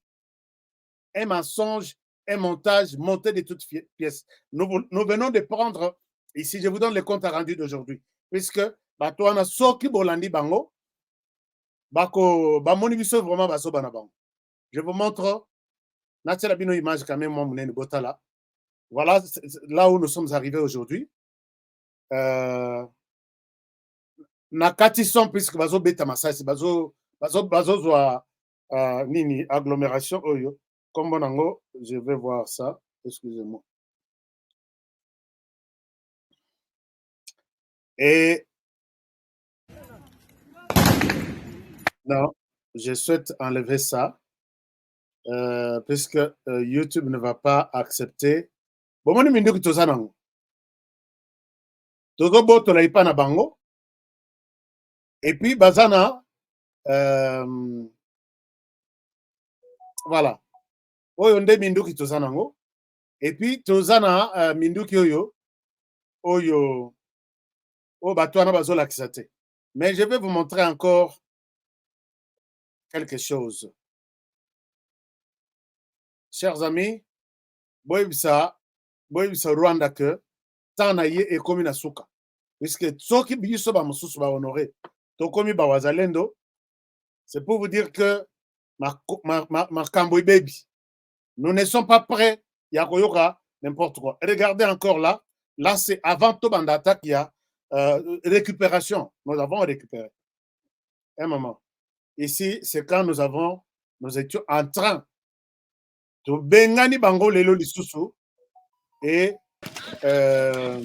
Un mensonge. Un montage monté de toutes pièces. Nous venons de prendre, ici je vous donne le compte rendu d'aujourd'hui, puisque Batouana Soki Bolandi Bango, Bako Bamoni Biso vraiment Baso Banabango. Je vous montre, Natia Bino image quand même, mon mounen Botala. Voilà là où nous sommes arrivés aujourd'hui. Nakati son, puisque Baso Beta Massas, Baso Zoa Nini, agglomération Oyo. Comme Bonango, je vais voir ça. Excusez-moi. Et non, je souhaite enlever ça puisque YouTube ne va pas accepter. Bon, moi, je suis Tozanango. Tozo boto la ipa na bango. Et puis, Bazana, voilà. Oyo nde minduki tozanango. Et puis tozana minduki oyo o batwana bazola kisate. Mais je vais vous montrer encore quelque chose. Chers amis, boyibisa Rwanda que tanaye et komi na suka. Puisque soki biso ba mususu ba honoré, to komi ba wazalendo, c'est pour vous dire que ma kamboy baby. Nous ne sommes pas prêts. Yakoyoka, n'importe quoi. Regardez encore là. Là, c'est avant Tobandata qu'il y a récupération. Nous avons récupéré. Un moment. Ici, c'est quand nous étions en train de Bengani Bango Lelo Lisusu et un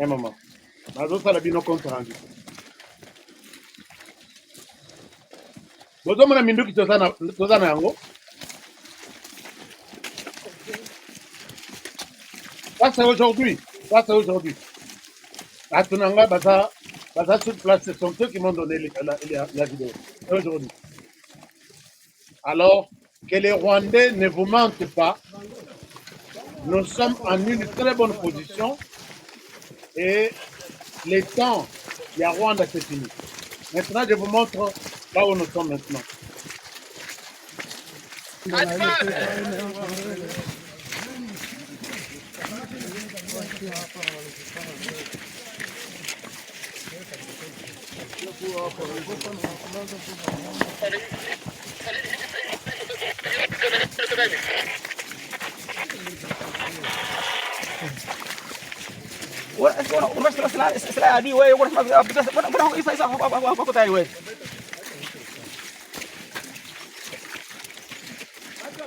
moment. Nous avons nos comptes rendus. Bozo mona minduki tozana yango. Ça c'est aujourd'hui. Atunanga baza sur place, ce sont eux qui m'ont donné la vidéo. Aujourd'hui. Alors que les Rwandais ne vous mentent pas. Nous sommes en une très bonne position et les temps, il y a Rwanda, c'est fini. Maintenant, je vous montre là où nous sommes maintenant.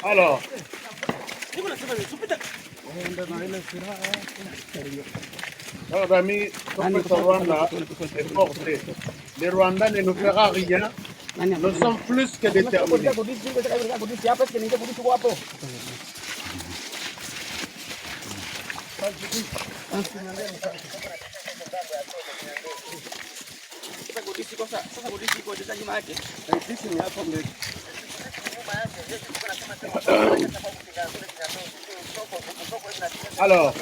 Alors, les Rwandais ne nous fera rien. Nous sommes plus que déterminés. Alors,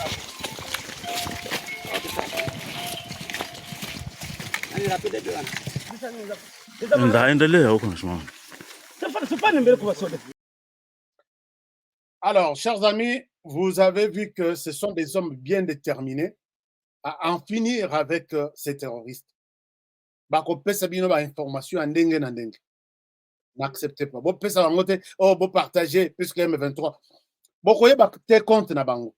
ndaendelea huko mheshimiwa. Alors, chers amis, vous avez vu que ce sont des hommes bien déterminés à en finir avec ces terroristes. Bakopesa bino ba information en ndenge na ndenge. N'acceptez pas. Bo pesa bango te, oh bo partager puisque M23. Bokoyeba te compte na bango.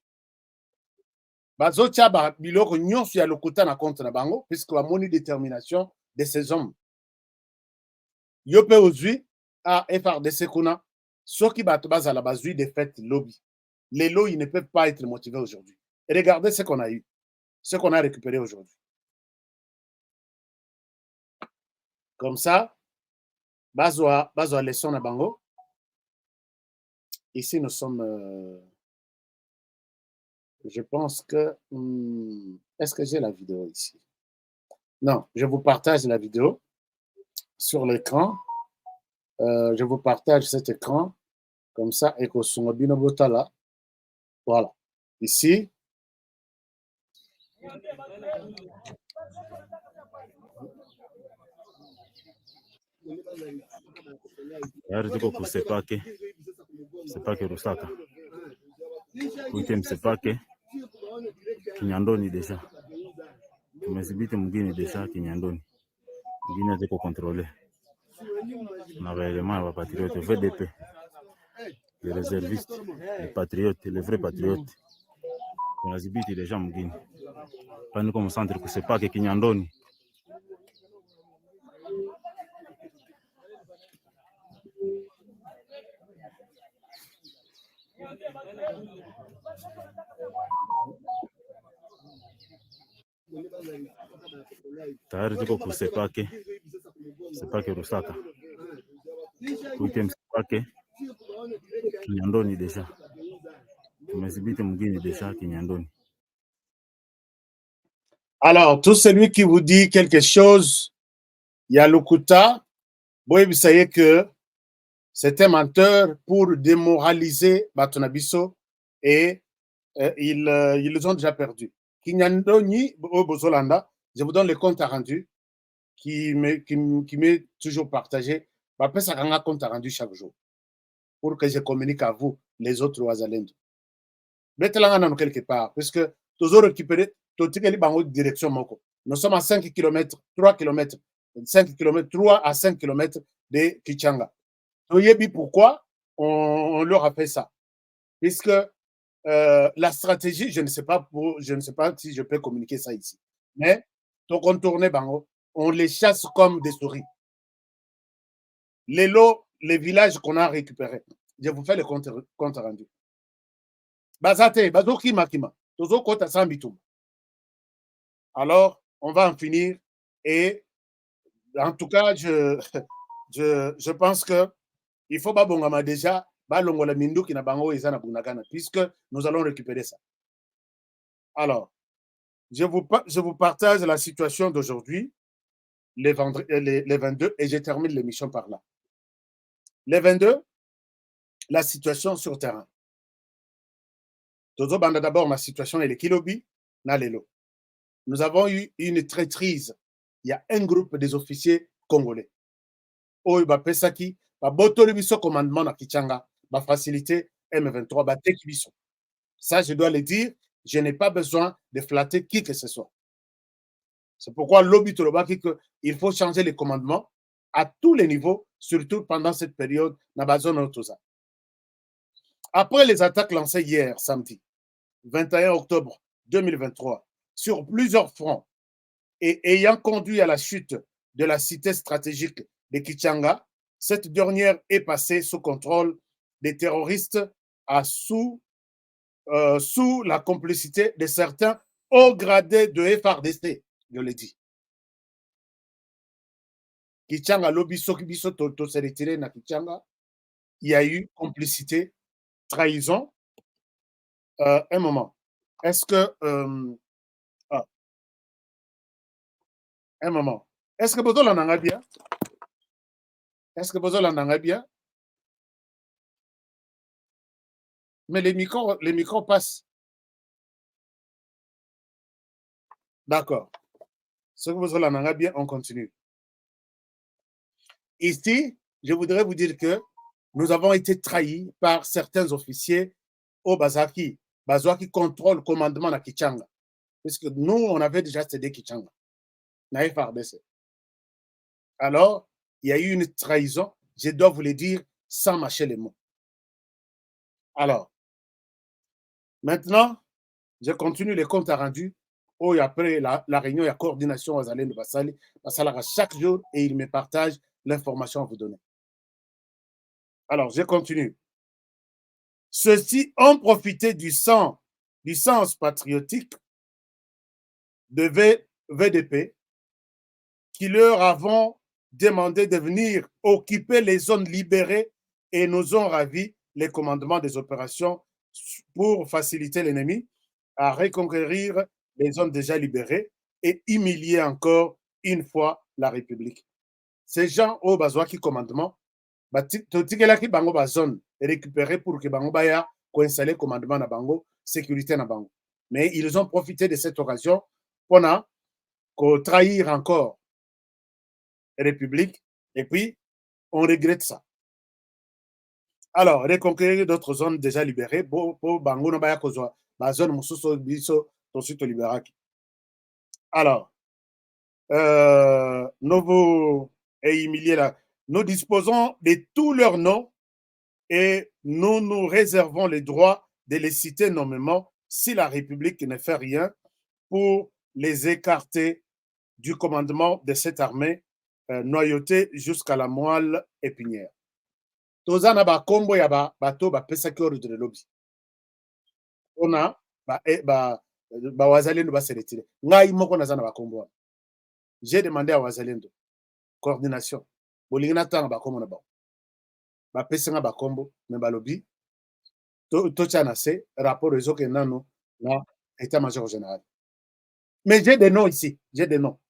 Bazotia ba biloko nyonso ya lokuta na compte na bango puisque bamoni détermination de ces hommes. Yo pe ozwi à FRDC kuna soki bato bazala bazwi des fêtes lobby. Les lots, ils ne peuvent pas être motivés aujourd'hui. Et regardez ce qu'on a eu, ce qu'on a récupéré aujourd'hui. Comme ça, bazwa leçon na bango. Ici, nous sommes... je pense que... est-ce que j'ai la vidéo ici? Non, je vous partage la vidéo sur l'écran. Je vous partage cet écran. Comme ça, et que son là. Voilà. Ici. Tayari tuko kusepake Rusaka kuitem sepake Kinyandoni deja tumezibiti mwingine deja Kinyandoni mwingine tuko kontrole na baelema wa patriote VDP les réservistes les patriotes les vrais patriotes tunazibiti deja mwingine pani kwa centre kusepake Kinyandoni. Tayari tuko kusepake Rusaka kuitem sepake Kinyandoni deja tumezibiti mwingine deja Kinyandoni. Alors, tout celui qui vous dit quelque chose, il y a Lokuta, vous savez que c'est un menteur pour démoraliser Batonabiso et ils ont déjà perdu. Kinyandoni, Bozolanda, je vous donne le compte rendu qui m'est toujours partagé. Après, ça rend un compte rendu chaque jour pour que je communique à vous, les autres Ouazalendo. Mettez-la quelque part, puisque toujours récupéré, tout direction Moko. Nous sommes à 5 km, 3 km, 5 km, 3 à 5 km de Kichanga. Voyez pourquoi on leur a fait ça. Puisque la stratégie, je ne sais pas si je peux communiquer ça ici. Mais, pour contourner Bango, on les chasse comme des souris. Les lots, les villages qu'on a récupérés, je vous fais le compte rendu. Bazate, Bazoki Makima, Tozo Kota Sambitum. Alors, on va en finir. Et en tout cas, je pense que il faut pas bongama déjà, balongola mindu qui na bango ezana bunagana, puisque nous allons récupérer ça. Alors, je vous partage la situation d'aujourd'hui, les 22, et je termine l'émission par là. Les 22, la situation sur terrain. Tozo banda d'abord ma situation et les kilobi na lelo. Nous avons eu une traîtrise. Il y a un groupe des officiers congolais. Oyo Pesaki, botoli biso commandement na Kichanga, facilité M23, teki biso. Ça, je dois le dire, je n'ai pas besoin de flatter qui que ce soit. C'est pourquoi l'Obi Tolobaki qu'il faut changer les commandements à tous les niveaux, surtout pendant cette période na bazone Otoza. Après les attaques lancées hier, samedi, 21 octobre 2023, sur plusieurs fronts, et ayant conduit à la chute de la cité stratégique de Kichanga, cette dernière est passée sous contrôle des terroristes sous la complicité de certains hauts gradés de FRDC, je l'ai dit. Kichanga, l'Obiso Kibiso, Toto s'est retiré na Kichanga. Il y a eu complicité, trahison. Un moment. Est-ce que... un moment. Est-ce que Bozo l'en a bien? Est-ce que Bozo l'en a bien? Mais les micros passent. D'accord. Ce que vous avez bien, on continue. Ici, je voudrais vous dire que nous avons été trahis par certains officiers au Bazaki qui contrôlent le commandement de Kichanga. Parce que nous, on avait déjà cédé Kichanga. Alors, il y a eu une trahison, je dois vous le dire sans mâcher les mots. Alors, maintenant, je continue les comptes rendus. Après la réunion, il y a coordination aux allées de Bassali. Bassala chaque jour et il me partage l'information à vous donner. Alors, je continue. Ceux-ci ont profité du sens patriotique de VDP qui leur avons demandé de venir occuper les zones libérées et nous ont ravi les commandements des opérations pour faciliter l'ennemi à reconquérir les zones déjà libérées et humilier encore une fois la République. Ces gens au bazwaki commandement, totikelaki bango ba zone récupérée pour que bango baya ko installer commandement na bango, sécurité na bango. Mais ils ont profité de cette occasion pour trahir encore la République et puis on regrette ça. Alors, reconquérir d'autres zones déjà libérées pour bango na baya kozwa ba zone mususu biso tosuto libéraki. Alors, nous disposons de tous leurs noms et nous nous réservons le droit de les citer nommément si la République ne fait rien pour les écarter du commandement de cette armée noyautée jusqu'à la moelle épinière. Tozana ba kombo ya bato ba pesaki ordre de lobby. On a ba wazalendo ba se retirer. Ngai moko nazana ba kombo. J'ai demandé à wazalendo coordination. Bolingina tanga ba kombo na ba. Ba pesinga ba kombo me ba lobby. Tochana se rapport réseau que nano na état-major général. Mais j'ai des noms ici, j'ai des noms.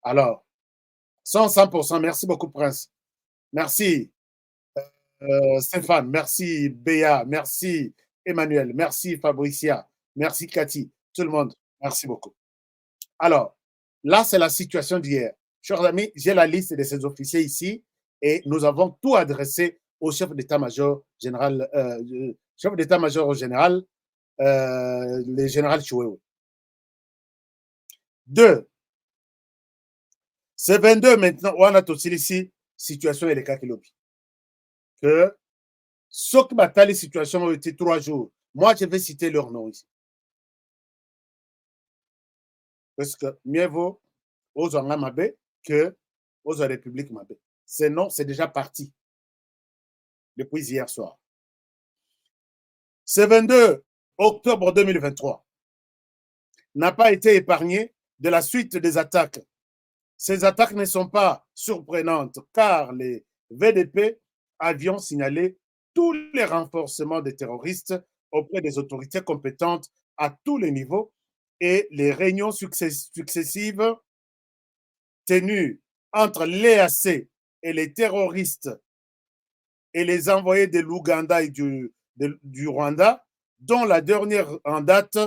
Alors, 100%, merci beaucoup, Prince. Merci, Stéphane, merci, Béa, merci, Emmanuel, merci, Fabricia, merci, Cathy, tout le monde, merci beaucoup. Alors, là, c'est la situation d'hier. Chers amis, j'ai la liste de ces officiers ici et nous avons tout adressé au chef d'état-major général, le général Chouéo. 2. C'est 22 maintenant, on a aussi ici, situation et les cas que ceux qui battent les situations ont été 3 jours. Moi, je vais citer leur nom ici. Parce que mieux vaut aux Ouanga Mabé que aux Républiques Mabé. Ces noms, c'est déjà parti depuis hier soir. Ce 22 octobre 2023 n'a pas été épargné de la suite des attaques. Ces attaques ne sont pas surprenantes car les VDP avions signalé tous les renforcements des terroristes auprès des autorités compétentes à tous les niveaux et les réunions successives tenues entre l'EAC et les terroristes et les envoyés de l'Ouganda et du Rwanda, dont la dernière en date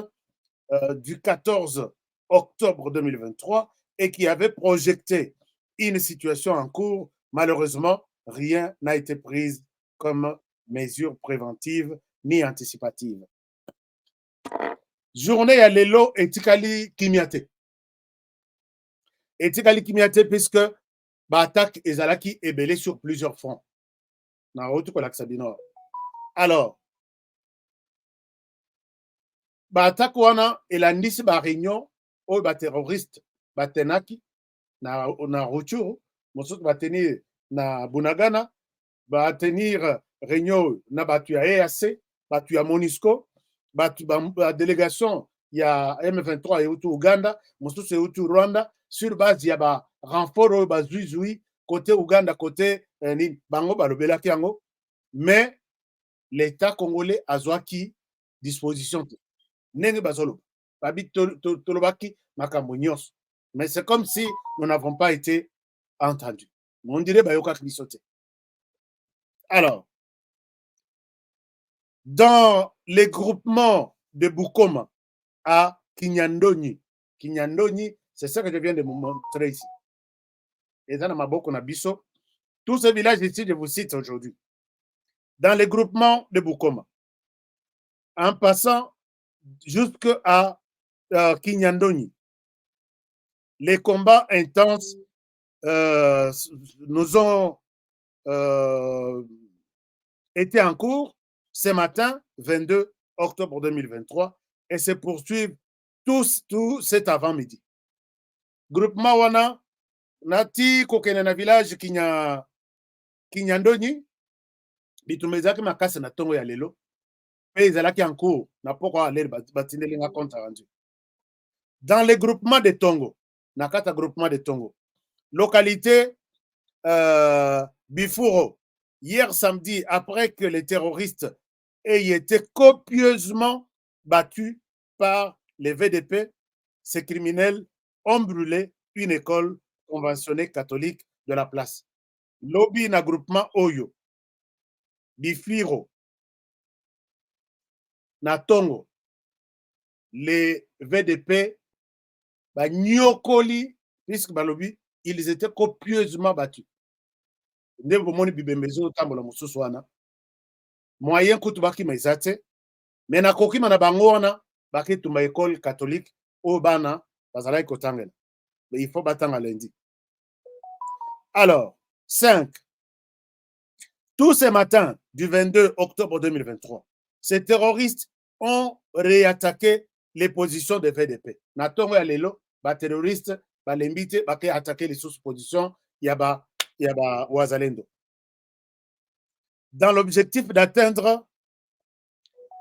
du 14 octobre 2023 et qui avait projeté une situation en cours. Malheureusement, rien n'a été pris comme mesure préventive ni anticipative. Journée à l'élo etikali kimiate. Etikali kimiate puisque l'attaque ezalaki ebelé sur plusieurs fronts. Alors, l'attaque wana elandisi ba réunion oyo ba terroriste batenaki na Rutshuru, mosusu batenir na Bunagana, batenir réunion na batu ya EAC, batu ya MONUSCO, batu ba délégation ya M23 euti Uganda, mosusu euti Rwanda, sur base ya ba renfort oyo bazui côté Uganda, côté nini bango balobelaki yango, mais l'État congolais azwaki disposition te. Ndenge bazolo babi tolobaki makambo nyonso. Mais c'est comme si nous n'avons pas été entendus. On dirait bayokaki biso te. Alors, dans les groupements de Bukoma à Kinyandoni. Kinyandoni, c'est ce que je viens de vous montrer ici. Et dans Maboko Nabiso, tous ces villages ici, je vous cite aujourd'hui. Dans les groupements de Bukoma, en passant jusqu'à Kinyandoni, les combats intenses nous ont été en cours ce matin, 22 octobre 2023, et se poursuivent tout cet avant-midi. Groupement wana nati kokene na village Kinyandoni bitumezaki makasi na tongo ya lelo pe ezalaki en cours na poko alere batindelinga compte rendu. Dans les groupements de Tongo, nakata groupement de Tongo, localité Bifuro, hier samedi, après que les terroristes aient été copieusement battus par les VDP, ces criminels ont brûlé une école conventionnée catholique de la place. Lobby na groupement Oyo, Bifiro, na Tongo, les VDP, Nyokoli, puisque Balobi, ils étaient copieusement battus. Moyen kutubaki maizate, mais na koki mana bango wana baki tuma école catholique au bana bazalai kotangela. Mais il faut batanga lundi. Alors, 5. Tout ce matin du 22 octobre 2023, ces terroristes ont réattaqué les positions de VDP. Natongo ya lelo, ba terroristes, ba lembite, ba ke attaquer les sous-positions, yaba Wazalendo. Dans l'objectif d'atteindre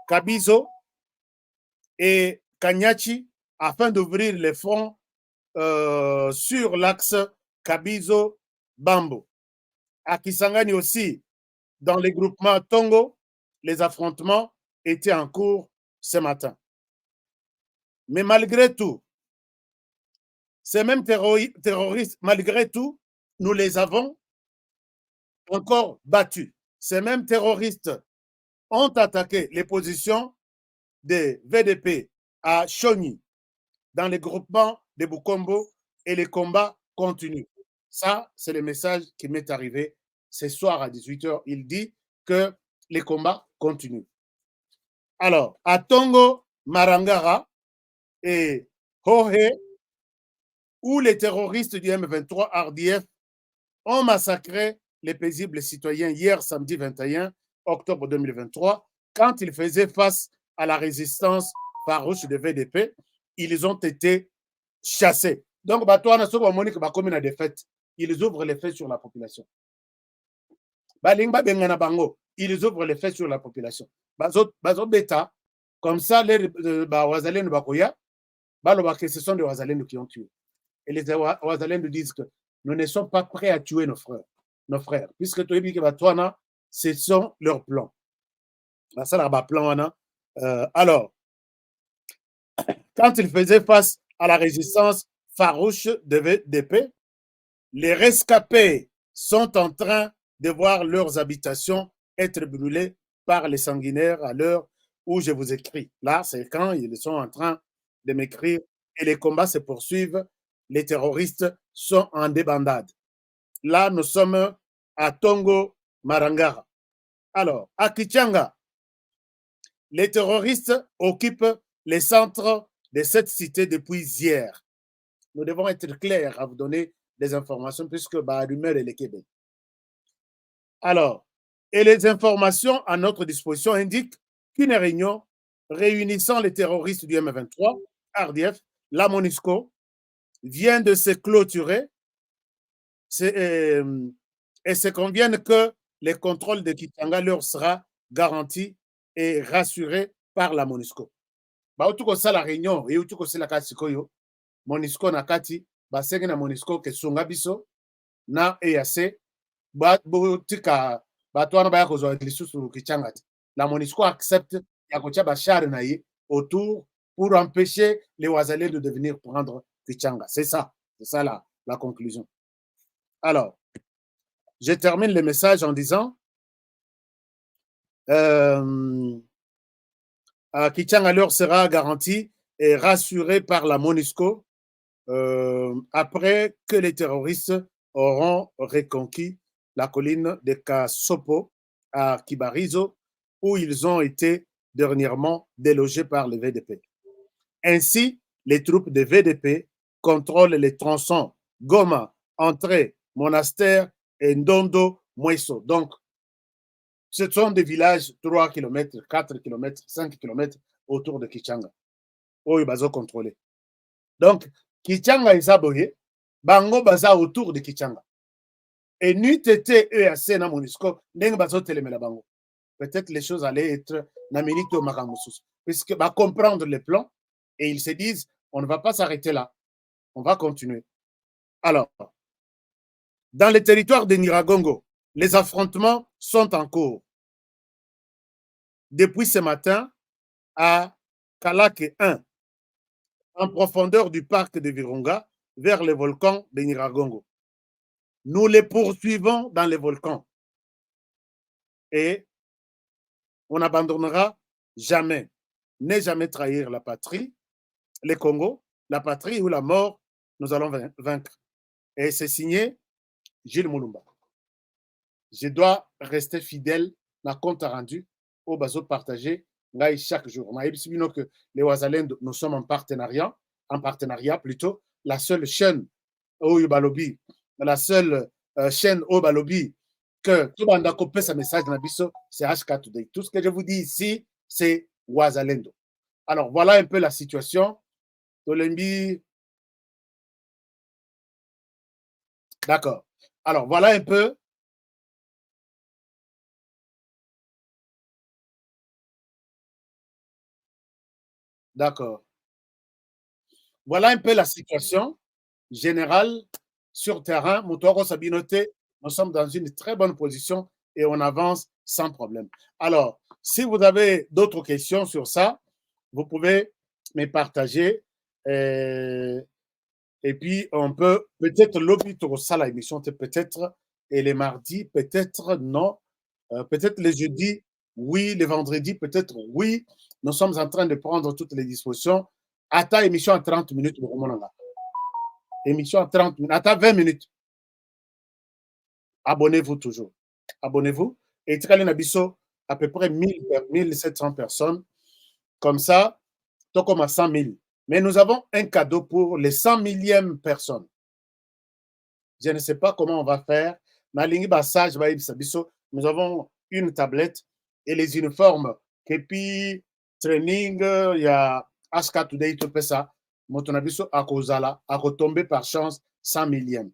Kabizo et Kanyachi afin d'ouvrir les fronts sur l'axe Kabizo-Bambo. À Kisangani aussi, dans les groupements Tongo, les affrontements étaient en cours ce matin. Mais malgré tout, ces mêmes terroristes, malgré tout, nous les avons encore battus. Ces mêmes terroristes ont attaqué les positions des VDP à Choni, dans les groupements de Bukombo, et les combats continuent. Ça, c'est le message qui m'est arrivé ce soir à 18h. Il dit que les combats continuent. Alors, à Tongo, Marangara et Hohe, où les terroristes du M23 RDF ont massacré les paisibles citoyens hier samedi 21 octobre 2023, quand ils faisaient face à la résistance farouche de VDP, ils ont été chassés. Donc, ils ouvrent les faits sur la population. Ils ouvrent les faits sur la population. Comme ça, les Wazalènes Bakoya, ce sont des Wazalènes qui ont tué. Et les Wazalènes disent que nous ne sommes pas prêts à tuer nos frères, puisque ce sont leurs plans. Alors, quand ils faisaient face à la résistance farouche de VDP, les rescapés sont en train de voir leurs habitations être brûlées par les sanguinaires à l'heure où je vous écris. Là, c'est quand ils sont en train de m'écrire et les combats se poursuivent. Les terroristes sont en débandade. Là, nous sommes à Tongo, Marangara. Alors, à Kichanga, les terroristes occupent les centres de cette cité depuis hier. Nous devons être clairs à vous donner des informations puisque rumeur est le Québec. Alors, et les informations à notre disposition indiquent qu'une réunion réunissant les terroristes du M23, RDF, la MONUSCO, vient de se clôturer et se conviennent que le contrôle de Kichanga leur sera garanti et rassuré par la MONUSCO. La réunion et MONUSCO nakati basenge na MONUSCO ke sunga biso na EAC botika batwana baya kozwa lisusu Kichanga. La MONUSCO accepte ya kotia bachar na ye autour pour empêcher les Wazalais de venir prendre Kichanga. C'est ça la conclusion. Alors, je termine le message en disant Kichanga leur sera garanti est rassuré par la MONUSCO après que les terroristes auront reconquis la colline de Kasopo à Kibarizo, où ils ont été dernièrement délogés par le VDP. Ainsi, les troupes de VDP contrôlent les tronçons Goma, Entrée, Monastère et Ndondo, Mweso. Donc, ce sont des villages 3 km, 4 km, 5 km autour de Kichanga, où ils sont contrôlés. Donc, Kichanga et Saboye, Bango baza autour de Kichanga. Et nuit était EAC na MONUSCO, n'eng bazo telemela bango. Peut-être les choses allaient être naminito makamusus. Puisque va comprendre les plans et ils se disent, on ne va pas s'arrêter là. On va continuer. Alors, dans les territoires de Nyiragongo, les affrontements sont en cours. Depuis ce matin, à Kalake 1, en profondeur du parc de Virunga, vers les volcans de Nyiragongo. Nous les poursuivons dans les volcans. Et on n'abandonnera jamais, ne jamais trahir la patrie, les Congo, la patrie ou la mort, nous allons vaincre. Et c'est signé Gilles Moulumba. Je dois rester fidèle à compte rendu au bateau partagé chaque jour. On a dit que les Ouazalènes, nous sommes en partenariat plutôt, la seule chaîne au Balobi, la seule chaîne au Balobi que tout le monde a copié ce message dans Bisso, c'est HK Today. Tout ce que je vous dis ici, c'est Ouazalendo. Alors voilà un peu la situation. Tolembi. D'accord. Alors voilà un peu. D'accord. Voilà un peu la situation générale sur terrain. Moutouaro Sabinoté, nous sommes dans une très bonne position et on avance sans problème. Alors, si vous avez d'autres questions sur ça, vous pouvez me partager. Et puis, on peut peut-être l'obiter ça, la émission, peut-être, et les mardis, peut-être non. Peut-être les jeudis, oui, les vendredis, peut-être oui. Nous sommes en train de prendre toutes les dispositions. Attends, émission à 30 minutes. Émission à 30 minutes. Attends 20 minutes. Abonnez-vous toujours. Abonnez-vous. Et Nabiso, à peu près 1700 personnes. Comme ça, tout comme à 100 000. Mais nous avons un cadeau pour les 100 millième personnes. Je ne sais pas comment on va faire. Nous avons une tablette et les uniformes. Kepi, training, il y a HK Today, tout ça. Motonabiso à Kozala, à retomber par chance 100 millième.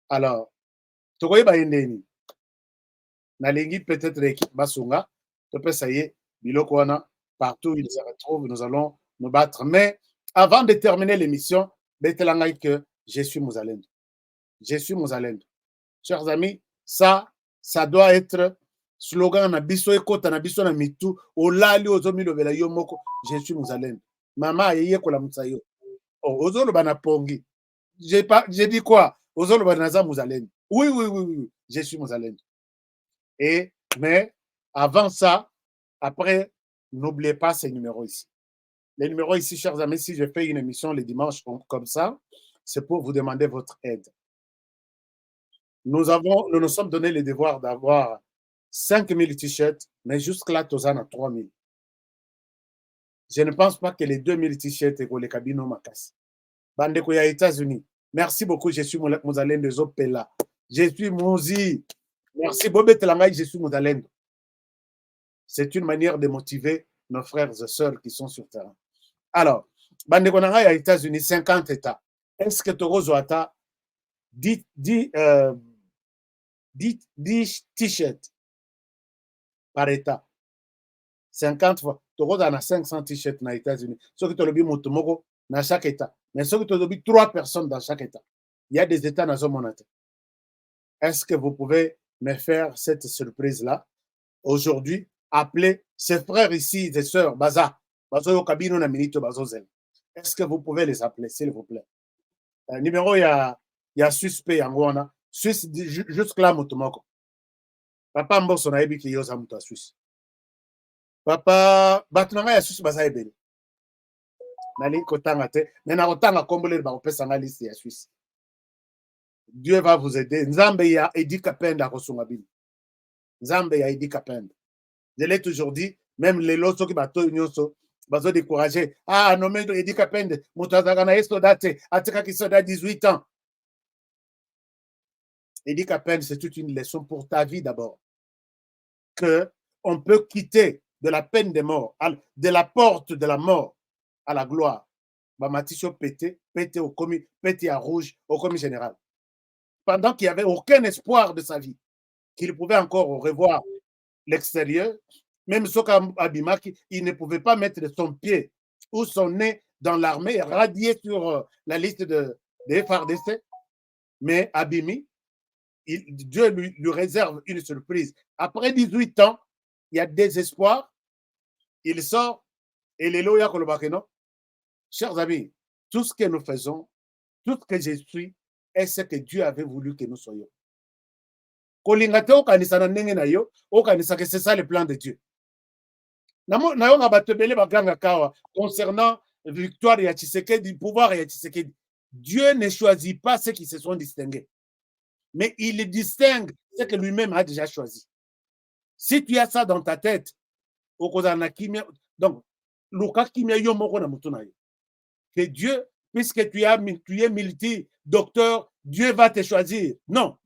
Alors, tu vois, Nalingi peut-être l'équipe Basunga, tout ça y est, Bilokwana, partout où ils se retrouvent, nous allons nous battre. Mais avant de terminer l'émission, que je suis Mouzalendo. Je suis Mouzalendo. Chers amis, ça doit être slogan Nabiso Ekota Nabiso na mitu olali ozomi lobela yo moko je suis Mouzalendo. Mama yeye kola mutsayo. Oh ozolo bana pongi. J'ai dit quoi? Ozolo bana za Mouzalendo. Oui, je suis Mouzalendo. Mais avant ça, après, n'oubliez pas ces numéros ici. Les numéros ici, chers amis, si je fais une émission les dimanches comme ça, c'est pour vous demander votre aide. Nous nous sommes donné le devoir d'avoir 5000 t-shirts, mais jusque-là, Tozan a 3000. Je ne pense pas que les 2000 t-shirts et les cabines ont macassé. Bandeko ya États-Unis. Merci beaucoup, je suis Mouzalendo de Zopela. Je suis Mouzi. Merci, Bobé Telangaï, je suis Mouzalendo. C'est une manière de motiver nos frères et sœurs qui sont sur terrain. Alors, Bandeko Nangaï à États-Unis, 50 États. Est-ce que Torozo Ata 10 t-shirts par État? 50 fois. Torozo a 500 t-shirts dans les États-Unis. Ce qui est le Motomoko dans chaque État. Mais ce qui est 3 personnes dans chaque État. Il y a des États dans ce monde. Est-ce que vous pouvez me faire cette surprise-là aujourd'hui? Appelez ces frères ici, des sœurs, Baza, Bazo Kabino na Minito Bazozel. Est-ce que vous pouvez les appeler, s'il vous plaît? Numéro, il y a suspect en Rwanda. Suisse, jusque-là, Motomoko. Papa Mboso na ebi ki yoza muta Suisse. Papa, Batnanga ya Suisse Baza ebele. Nali kotanga te, mais na kotanga kombole ba kopesa nga liste ya Suisse. Dieu va vous aider. Nzambe ya Edi Kapenda kosunga bino. Nzambe ya Edi Kapenda. Je l'ai toujours dit, même les lots qui bateau nyonso bazo décourager. Ah, nommé Edi Kapenda, mutazaka na estodate, atika ki soda 18 ans. Edi Kapenda, c'est toute une leçon pour ta vie d'abord. Que on peut quitter de la peine de mort, de la porte de la mort à la gloire. Bamaticho pété au commis, pété à rouge au commis général. Pendant qu'il n'y avait aucun espoir de sa vie, qu'il pouvait encore revoir l'extérieur, même Soka Abimaki, il ne pouvait pas mettre son pied ou son nez dans l'armée, radié sur la liste des FARDC. Mais Abimi, Dieu lui réserve une surprise. Après 18 ans, il y a désespoir, il sort et les lois Kolobakeno. Chers amis, tout ce que nous faisons, tout ce que je suis, est ce que Dieu avait voulu que nous soyons. C'est ça le plan de Dieu. Concernant la victoire et du pouvoir et Dieu ne choisit pas ceux qui se sont distingués, mais il distingue ce que lui-même a déjà choisi. Si tu as ça dans ta tête, donc, que Dieu, puisque tu es multi-docteur, Dieu va te choisir. Non.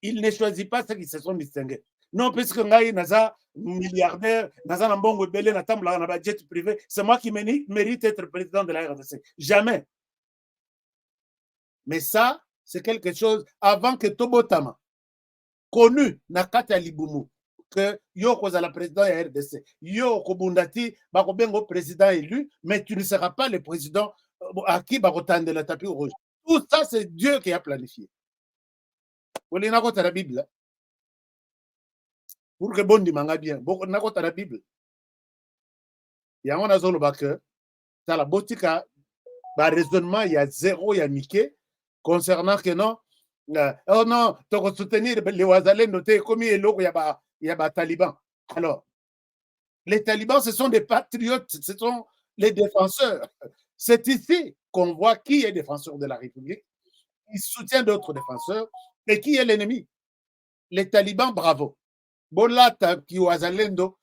Il ne choisit pas ceux qui se sont distingués. Non, puisque ngai naza milliardaire, naza nambongo belé na tambla na jet privé, c'est moi qui mérite d'être président de la RDC. Jamais. Mais ça, c'est quelque chose avant que Tobotama, connu na kata libumu, que yo kozala président de la RDC, yo kobundati bakobengo président élu, mais tu ne seras pas le président à qui bakotande le tapis rouge. Tout ça, c'est Dieu qui a planifié. Vous avez la Bible. Pour que bon dimanga bien, beaucoup na kota la Bible. Il y a un azolo bakke, dans la botika, ba raisonnement il y a zéro, il y a Mickey concernant que non, oh non, tu vas soutenir les Ouazalendo, comme il y a talibans. Alors, les talibans, ce sont des patriotes, ce sont les défenseurs. C'est ici qu'on voit qui est défenseur de la République, qui soutient d'autres défenseurs, et qui est l'ennemi. Les talibans, bravo. Bolata qui Ouazalendo,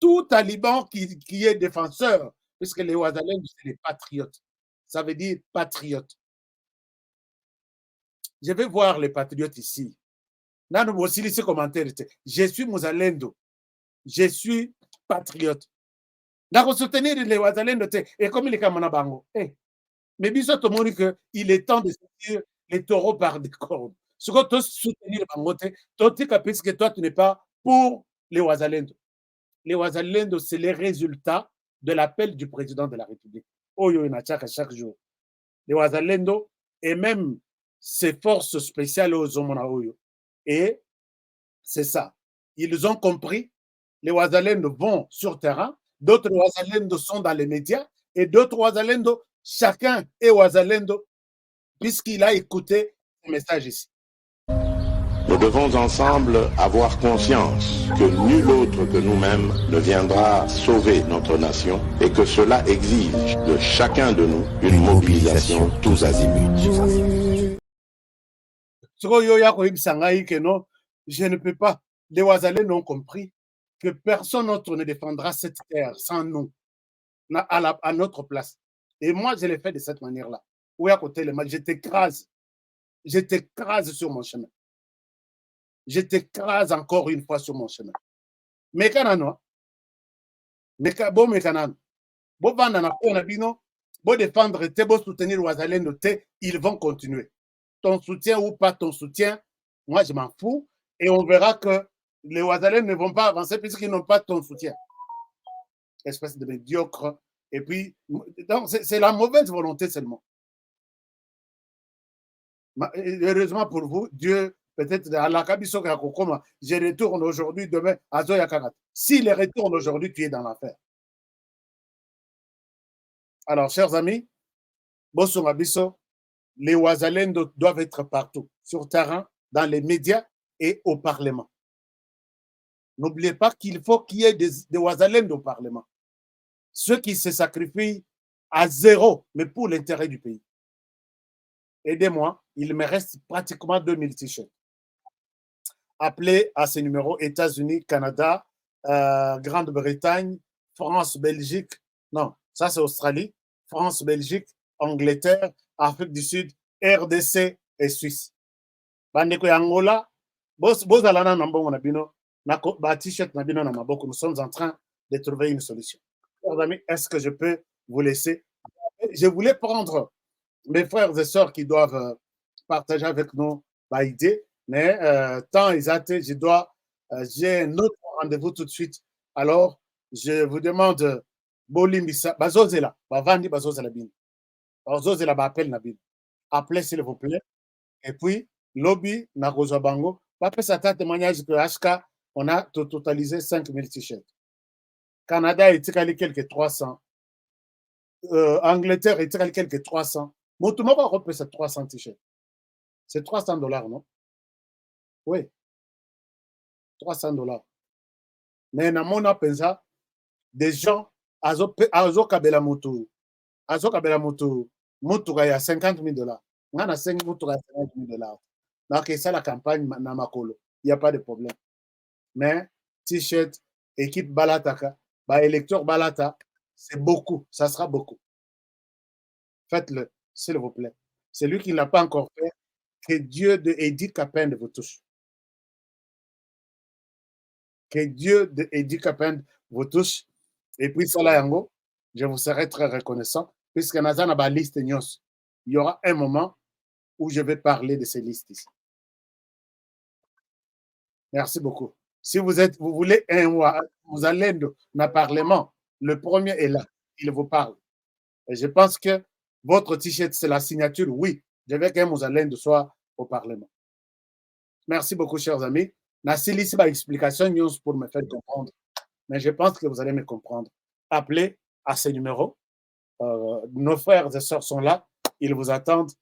tout taliban qui est défenseur, puisque les Ouazalendo, c'est les patriotes. Ça veut dire patriote. Je vais voir les patriotes ici. Là, nous aussi ces commentaires. Je suis Mouzalendo. Je suis patriote. Là, on soutenir les Ouazalendo et comme il est comme bango. Mais bien sûr, tout le monde dit qu'il est temps de sortir les taureaux par des cordes. Ce que tu soutenir bango, puisque toi, tu n'es pas pour les Ouazalendo. Les Ouazalendo, c'est les résultats de l'appel du président de la République. Oyo Inachaka chaque jour. Les Ouazalendo et même ces forces spéciales aux Zomona Oyo. Et c'est ça. Ils ont compris. Les Ouazalendo vont sur terrain. D'autres Ouazalendo sont dans les médias. Et d'autres Ouazalendo, chacun est Ouazalendo puisqu'il a écouté ce message ici. Nous devons ensemble avoir conscience que nul autre que nous-mêmes ne viendra sauver notre nation et que cela exige de chacun de nous une mobilisation tous azimuts. Je ne peux pas. Les Ouazalais ont compris que personne d'autre ne défendra cette terre sans nous, à notre place. Et moi, je l'ai fait de cette manière-là. Oui, à côté, je t'écrase. Je t'écrase sur mon chemin. Je t'écrase encore une fois sur mon chemin. Mais quand bon défendre, bon soutenir Ouazalendo, ils vont continuer. Ton soutien ou pas ton soutien, moi je m'en fous. Et on verra que les Ouazalais ne vont pas avancer puisqu'ils n'ont pas ton soutien. Espèce de médiocre. Et puis, c'est la mauvaise volonté seulement. Heureusement pour vous, Dieu, peut-être à la Kabiso Kakokoma, je retourne aujourd'hui, demain à Zoya Karat. S'il retourne aujourd'hui, tu es dans l'affaire. Alors, chers amis, Bosso Mabiso, les Ouazalendo doivent être partout, sur terrain, dans les médias et au Parlement. N'oubliez pas qu'il faut qu'il y ait des Ouazalendo au Parlement. Ceux qui se sacrifient à zéro, mais pour l'intérêt du pays. Aidez-moi, il me reste pratiquement 2000 t-shirts. Appelez à ces numéros États-Unis, Canada, Grande-Bretagne, France, Belgique. Non, ça c'est Australie, France, Belgique, Angleterre, Afrique du Sud, RDC et Suisse. Bandeko ya Angola, bozalana na mbongo na bino, na ba t-shirt na bino na maboko, nous sommes en train de trouver une solution. Chers amis, est-ce que je peux vous laisser? Je voulais prendre mes frères et sœurs qui doivent partager avec nous ma idée, mais tant ils attendent, j'ai un autre rendez-vous tout de suite. Alors, je vous demande, Bolimbisa, Bazozela, Bavandi Bazozela Bin, Bazozela Bapel Nabin, appelez s'il vous plaît, et puis, lobby, Narozo Bango, Papa Sata témoignage que HK, on a totalisé 5000 t-shirts. Canada est quelques 300. Angleterre est quelques 300. Moutuma va repérer ces 300 t-shirts. C'est $300, non? Oui. $300. Mais na mona pensa des gens azo kabela moto. Azo kabela moto. Moto ya $50,000. Ngana 5 moto ya $50,000. Donc ça la campagne na makolo. Il n'y a pas de problème. Mais t-shirt, équipe Balataka, électeur Balata, c'est beaucoup. Ça sera beaucoup. Faites-le, s'il vous plaît. Celui qui ne l'a pas encore fait, que Dieu de Eddie Capend vous touche. Que Dieu de Eddie Capend vous touche. Et puis, Salah Yango, je vous serai très reconnaissant, puisque Nazana ba liste nyos. Il y aura un moment où je vais parler de ces listes ici. Merci beaucoup. Si vous voulez vous allez dans le Parlement, le premier est là, il vous parle. Et je pense que votre t-shirt, c'est la signature, oui. Je veux qu'un Mouzalène soit au Parlement. Merci beaucoup, chers amis. Merci ici ma explication pour me faire comprendre. Mais je pense que vous allez me comprendre. Appelez à ces numéros. Nos frères et sœurs sont là. Ils vous attendent.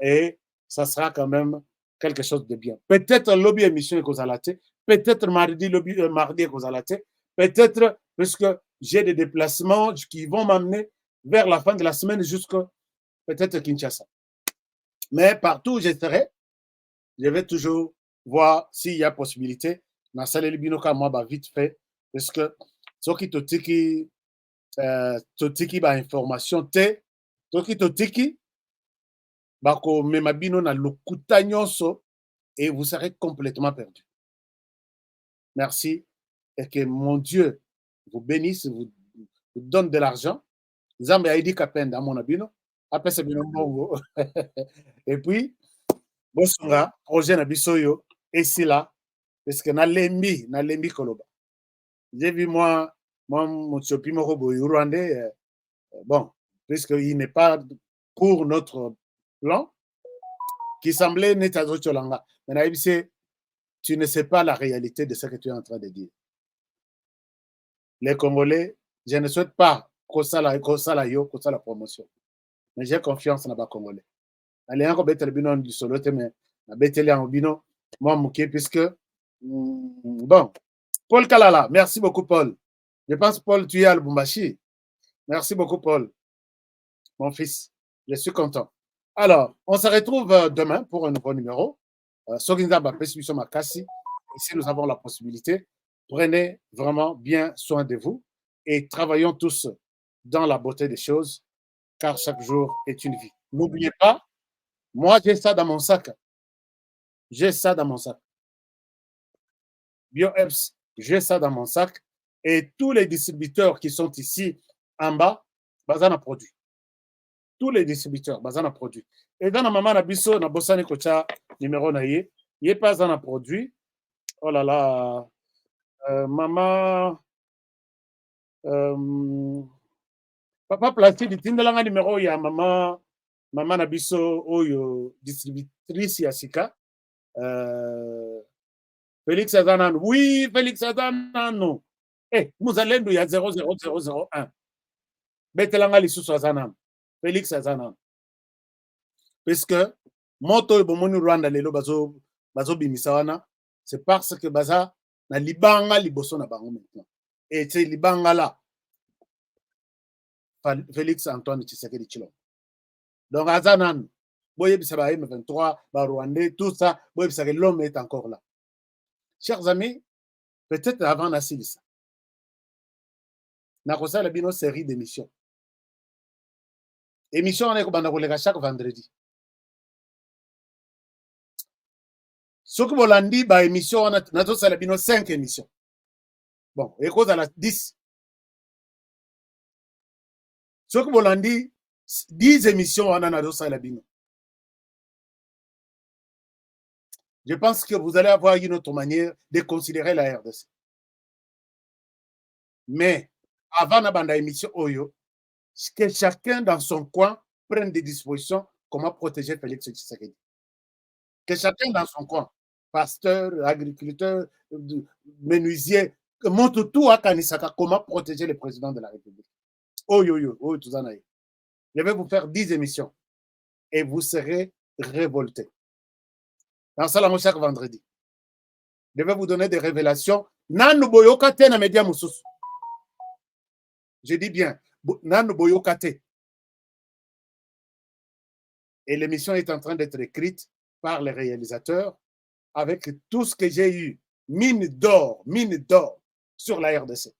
Et ça sera quand même quelque chose de bien. Peut-être lobby émission est Kozalate. Peut-être mardi est Kozalate. Peut-être, puisque j'ai des déplacements qui vont m'amener vers la fin de la semaine jusqu'à peut-être Kinshasa. Mais partout où je serai, je vais toujours voir s'il y a possibilité. Na saleli binoka moi vite fait parce que soki totiki ba information te soki totiki bako mema bino na lokuta nyonso et vous serez complètement perdu. Merci et que mon Dieu vous bénisse, vous donne de l'argent. Zambe aidi kapenda mon abino après c'est bino bongo. Et puis Bosonga, projet na bisoyo, et c'est là, parce que na lembi koloba. J'ai vu moi, mon chopi moko boy rwandais, bon, puisqu'il n'est pas pour notre plan, qui semblait netazo cholanga. Mais tu ne sais pas la réalité de ce que tu es en train de dire. Les Congolais, je ne souhaite pas qu'on ça la promotion. Mais j'ai confiance dans les Congolais. Allez encore bête le bino du solo mais na beteli en bino moi mouké puisque bon Paul Kalala, merci beaucoup Paul. Je pense Paul tu es à Lubumbashi. Merci beaucoup Paul. Mon fils, je suis content. Alors, on se retrouve demain pour un nouveau numéro. Soginza Bapesmission Makasi. Ici nous avons la possibilité. Prenez vraiment bien soin de vous et travaillons tous dans la beauté des choses car chaque jour est une vie. N'oubliez pas. Moi, j'ai ça dans mon sac. J'ai ça dans mon sac. BioEps, j'ai ça dans mon sac. Et tous les distributeurs qui sont ici en bas, bazana produit. Tous les distributeurs, bazana produit. Et dans la maman Nabiso, na bossani kocha numéro na yé pas un produit. Oh là là. Maman. Papa Plastique, tindalanga numéro ya maman. Maman Nabiso, oyo distributrice Yasika. Félix Azanan. Oui, Félix Azanan. Eh, Mouzalendo, il y a 00001. Betelanga Lissus Azanan. Félix Azanan. Parce que, moto bomoni Rwanda lelo bazo bimisawana, c'est parce que baza na libanga liboso na bango maintenant. Et c'est libanga là. Félix Antoine Tshisekedi Tshilombo. Donc, Azanan, Boyebisa ba M23, ba Rwandais, tout ça, Boyebisa que l'homme est encore là. Chers amis, peut-être avant Nassilissa, Nakosa la bino série d'émissions. Émission on est comme chaque vendredi. Ce que vous l'avez dit, bah émission on a la bino 5 émissions. Bon, et cause à la 10. Ce que vous l'avez dit, 10 émissions on a la bino. Je pense que vous allez avoir une autre manière de considérer la RDC. Mais avant la bande émission Oyo, que chacun dans son coin prenne des dispositions comment protéger Félix Tshisekedi. Que chacun dans son coin, pasteur, agriculteur, menuisier, montre tout à Kanisaka comment protéger le président de la République. Oyo, tout ça. Je vais vous faire 10 émissions et vous serez révoltés. Dans ça, chaque vendredi. Je vais vous donner des révélations. Nanu boyokate na media mususu. Je dis bien, nanu boyokate. Et l'émission est en train d'être écrite par les réalisateurs avec tout ce que j'ai eu. Mine d'or sur la RDC.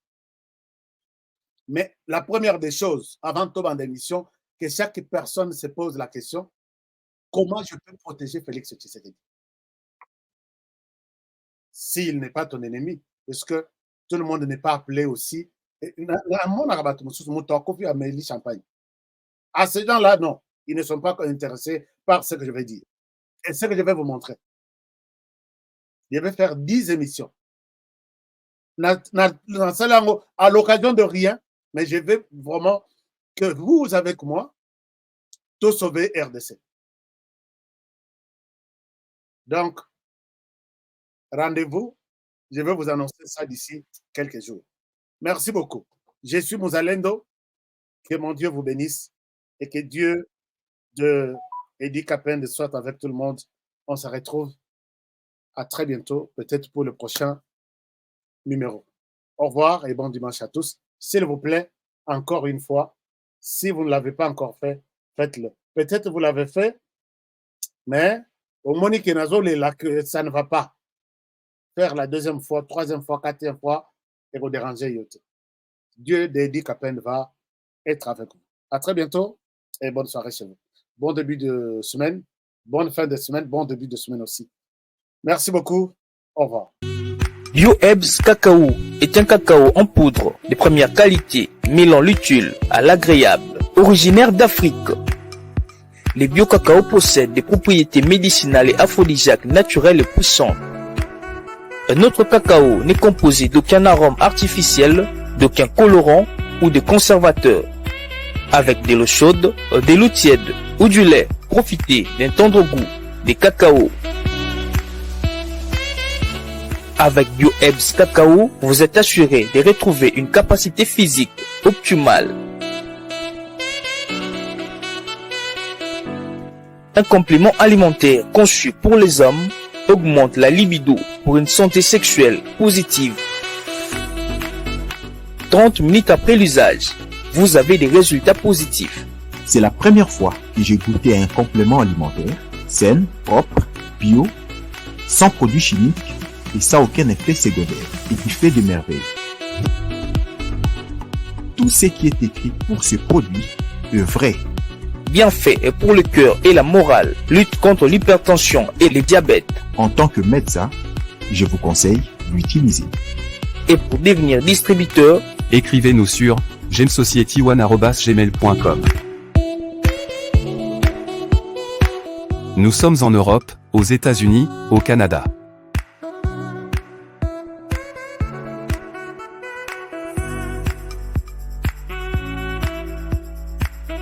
Mais la première des choses, avant tout dans l'émission, que chaque personne se pose la question, comment je peux protéger Félix Tshisekedi? S'il n'est pas ton ennemi, parce que tout le monde n'est pas appelé aussi. À ces gens-là, non, ils ne sont pas intéressés par ce que je vais dire. Et ce que je vais vous montrer. Je vais faire 10 émissions. À l'occasion de rien, mais je vais vraiment que vous, avec moi, tout sauver RDC. Donc, rendez-vous. Je vais vous annoncer ça d'ici quelques jours. Merci beaucoup. Je suis Mouzalendo. Que mon Dieu vous bénisse et que Dieu de Eddie Kapende soit avec tout le monde. On se retrouve à très bientôt, peut-être pour le prochain numéro. Au revoir et bon dimanche à tous. S'il vous plaît, encore une fois, si vous ne l'avez pas encore fait, faites-le. Peut-être vous l'avez fait, mais au Monique Nazo, ça ne va pas. Faire la deuxième fois, troisième fois, quatrième fois, et vous déranger. Dieu d'Eddie Kapende va être avec vous. À très bientôt et bonne soirée chez vous. Bon début de semaine, bonne fin de semaine, bon début de semaine aussi. Merci beaucoup. Au revoir. BioEbs Cacao est un cacao en poudre de première qualité, mêlant l'utile à l'agréable, originaire d'Afrique. Les bio-cacao possèdent des propriétés médicinales et aphrodisiaques naturelles et puissantes. Un autre cacao n'est composé d'aucun arôme artificiel, d'aucun colorant ou de conservateur. Avec de l'eau chaude, de l'eau tiède ou du lait, profitez d'un tendre goût des cacao. Avec BioEbs Cacao, vous êtes assuré de retrouver une capacité physique optimale. Un complément alimentaire conçu pour les hommes augmente la libido pour une santé sexuelle positive. 30 minutes après l'usage, vous avez des résultats positifs. C'est la première fois que j'ai goûté un complément alimentaire sain, propre, bio, sans produits chimiques et sans aucun effet secondaire et qui fait des merveilles. Tout ce qui est écrit pour ce produit est vrai. Bienfait est pour le cœur et la morale, lutte contre l'hypertension et le diabète. En tant que médecin, je vous conseille d'utiliser. Et pour devenir distributeur, écrivez-nous sur gemsociety1@gmail.com. Nous sommes en Europe, aux États-Unis, au Canada.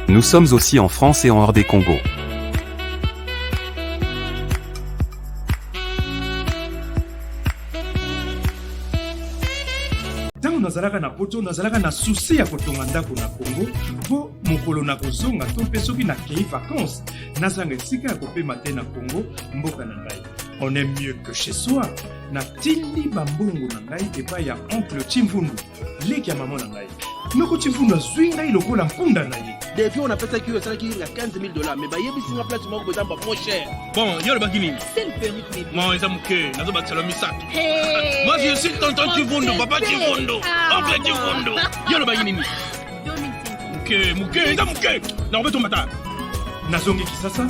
Nous sommes aussi en France et en hors des Congo. Tango nazalaka na poto nazalaka na souci ya kotonga ndako na Congo po mokolo na kozonga to pe soki na kei vacances nazanga esika ya kopema te na Congo mboka na ngai. On est mieux que chez soi. Na tindi bambongo na ngai epai ya oncle Chimvundu leki ya mama na ngai. noko chimfundo zwinga ilokola mpunda na ye. Depuis on a fait ça qui est $15 000 mais bah yebi singa place moko besoin pas moins cher. Bon, yo le bagini. C'est le permis de Moi ils amuke, nazo batalo misato. Moi je suis tonton Chivundo, papa Chivundo, oncle Chivundo. Yo le bagini. Muke, eza muke. Na obeto mata. Nazongi kisasa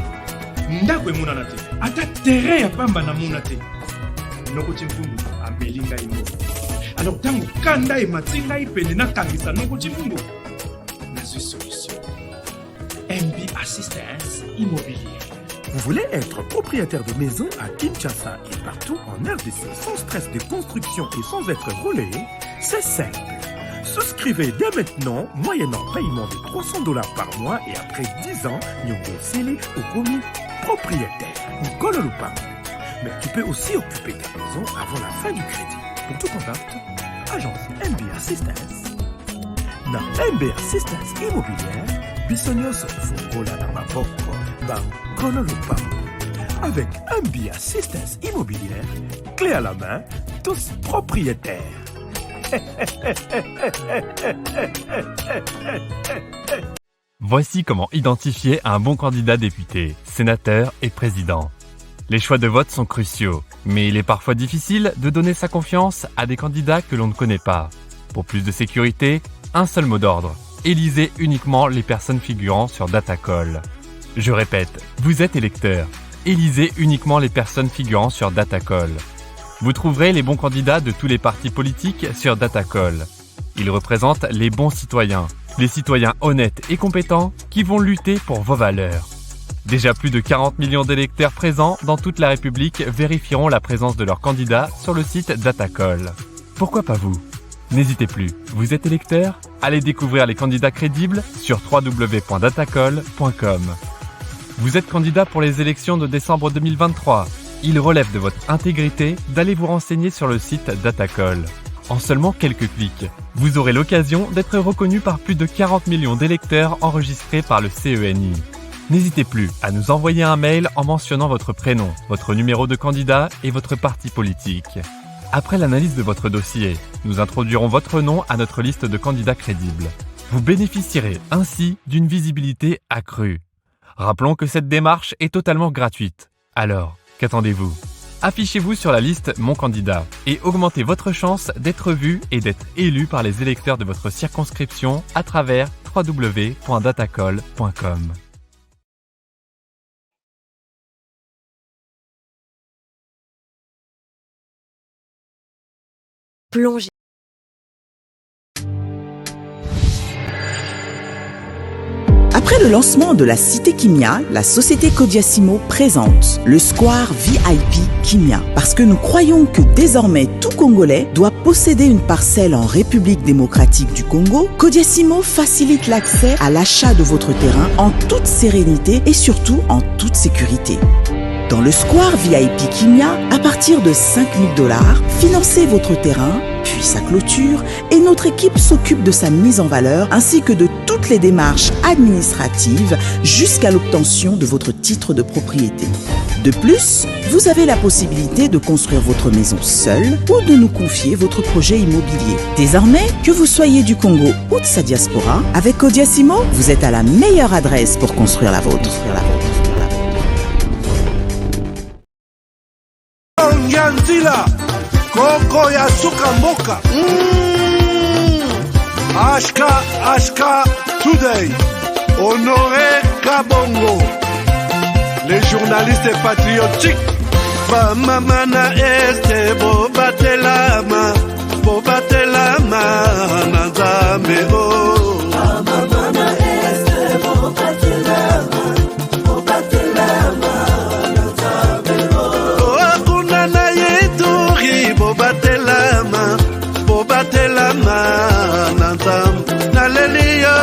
ndako emonana te ata terrain ya pamba na mona te noko chimfundu amelinga imo alors tango kanda ematinga ipende nakangisa noko chimfundu nazwi solution MB Assistance Immobilière. Vous voulez être propriétaire de maison à Kinshasa et partout en RDC sans stress de construction et sans être relayé? C'est simple. Souscrivez dès maintenant, moyennant paiement de $300 par mois et après 10 ans, Nyongo Sele ou commis propriétaire. Nkolo Lupango. Mais tu peux aussi occuper ta maison avant la fin du crédit. Pour tout contact, agence MB Assistance. Na MB Assistance Immobilière, Bissonioso Fongola Namaboko, Nkolo Lupango. Avec MB Assistance Immobilière, clé à la main, tous propriétaires. Voici comment identifier un bon candidat député, sénateur et président. Les choix de vote sont cruciaux, mais il est parfois difficile de donner sa confiance à des candidats que l'on ne connaît pas. Pour plus de sécurité, un seul mot d'ordre. Élisez uniquement les personnes figurant sur Datacall. Je répète, vous êtes électeur. Élisez uniquement les personnes figurant sur Datacall. Vous trouverez les bons candidats de tous les partis politiques sur Datacall. Ils représentent les bons citoyens, les citoyens honnêtes et compétents qui vont lutter pour vos valeurs. Déjà plus de 40 millions d'électeurs présents dans toute la République vérifieront la présence de leurs candidats sur le site Datacall. Pourquoi pas vous? N'hésitez plus, vous êtes électeur? Allez découvrir les candidats crédibles sur www.datacall.com. Vous êtes candidat pour les élections de décembre 2023. Il relève de votre intégrité d'aller vous renseigner sur le site Datacall. En seulement quelques clics, vous aurez l'occasion d'être reconnu par plus de 40 millions d'électeurs enregistrés par le CENI. N'hésitez plus à nous envoyer un mail en mentionnant votre prénom, votre numéro de candidat et votre parti politique. Après l'analyse de votre dossier, nous introduirons votre nom à notre liste de candidats crédibles. Vous bénéficierez ainsi d'une visibilité accrue. Rappelons que cette démarche est totalement gratuite. Alors, qu'attendez-vous? Affichez-vous sur la liste Mon candidat et augmentez votre chance d'être vu et d'être élu par les électeurs de votre circonscription à travers www.datacall.com. Plongez. Après le lancement de la Cité Kimia, la société Kodiasimo présente le Square VIP Kimia. Parce que nous croyons que désormais tout Congolais doit posséder une parcelle en République démocratique du Congo, Kodiasimo facilite l'accès à l'achat de votre terrain en toute sérénité et surtout en toute sécurité. Dans le Square VIP Kimia, à partir de $5 000, financez votre terrain, puis sa clôture, et notre équipe s'occupe de sa mise en valeur ainsi que de toutes les démarches administratives jusqu'à l'obtention de votre titre de propriété. De plus, vous avez la possibilité de construire votre maison seule ou de nous confier votre projet immobilier. Désormais, que vous soyez du Congo ou de sa diaspora, avec Kodiasimo, vous êtes à la meilleure adresse pour construire la vôtre. Nyanzila Koko ya suka mboka Ashka Today Honoré Kabongo Les journalistes patriotiques Bamamana este Bobatelama Nazambe Bamamana este Bobatelama Bobatelama Nazam Nalelio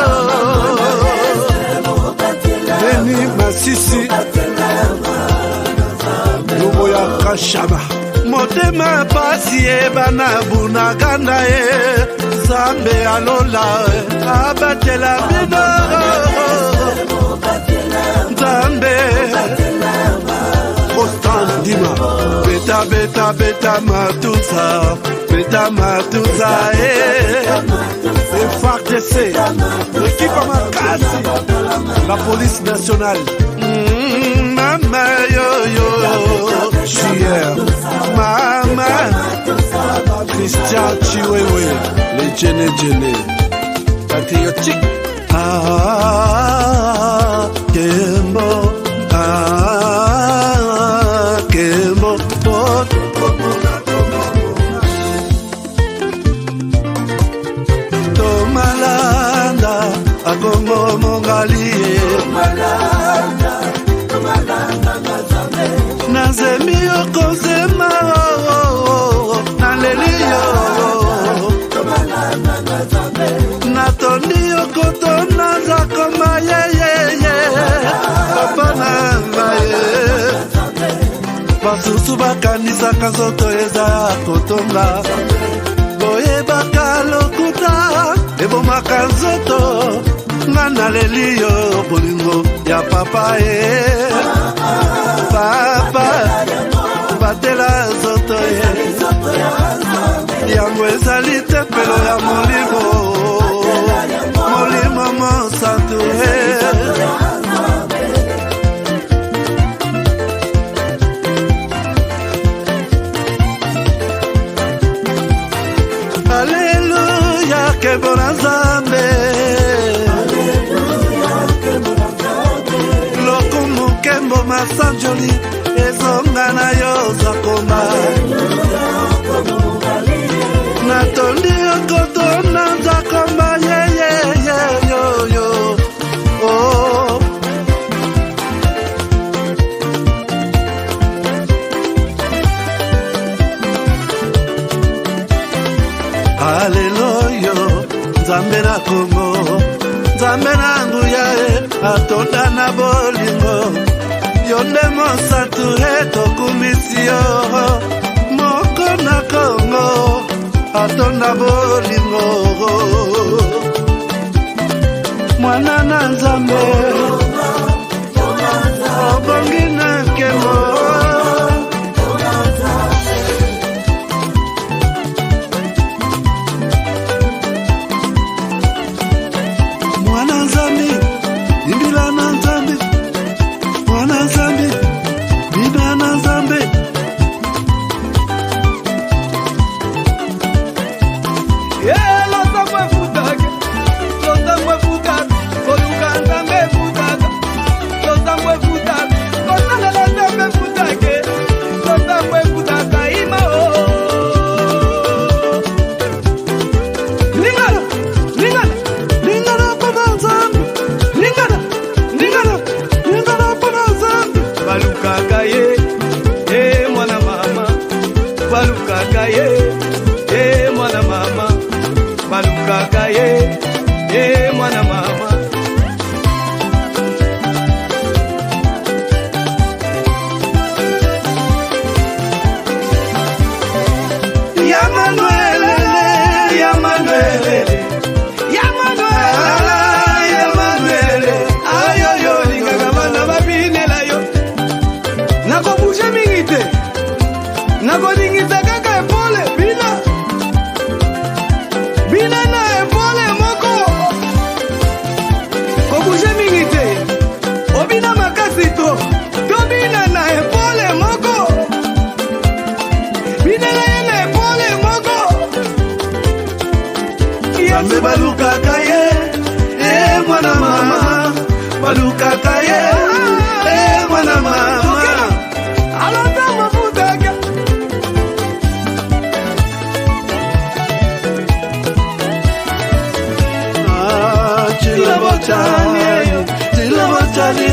Beni Masisi Luboya Kashaba Motema Pasi Bana Bunagana Zambe Alola Abatela Bino Zambe Dima, beta matusa, FARDC, l'équipe à Makassi, la police nationale. Mama yo yo, Chier, Mama, Christian Chiwewe, les Djene, patriotique. Ah, Kembo, Kembo, Tomalanda, Agongo Mongalie, Nazemi Okozema, Nalelio, Natoni Okotona Zakoma ye, Papa Nangaye, Basusu bakanisa kazoto eza kotonga, Boye bakalokuta, Ebo makanzoto, Nana lelio bolingo ya papa Papa, batela zoto yango ezali tempelo ya molimo mosantu Alleluia, que bona Nzambe. Lokumu kembo masanjoli ezonga na yo zakoma. Natondi okotona zakoma ye yo. Oh. Haleluya, Nzambe na Kongo, Nzambe na nguya atonda na bolingo, yonde mosatu etokumisio, moko na Kongo, atonda bolingo, mwana na Nzambe, obongi na kemo.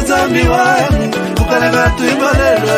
Zami wangu, ukanaga tuibalelo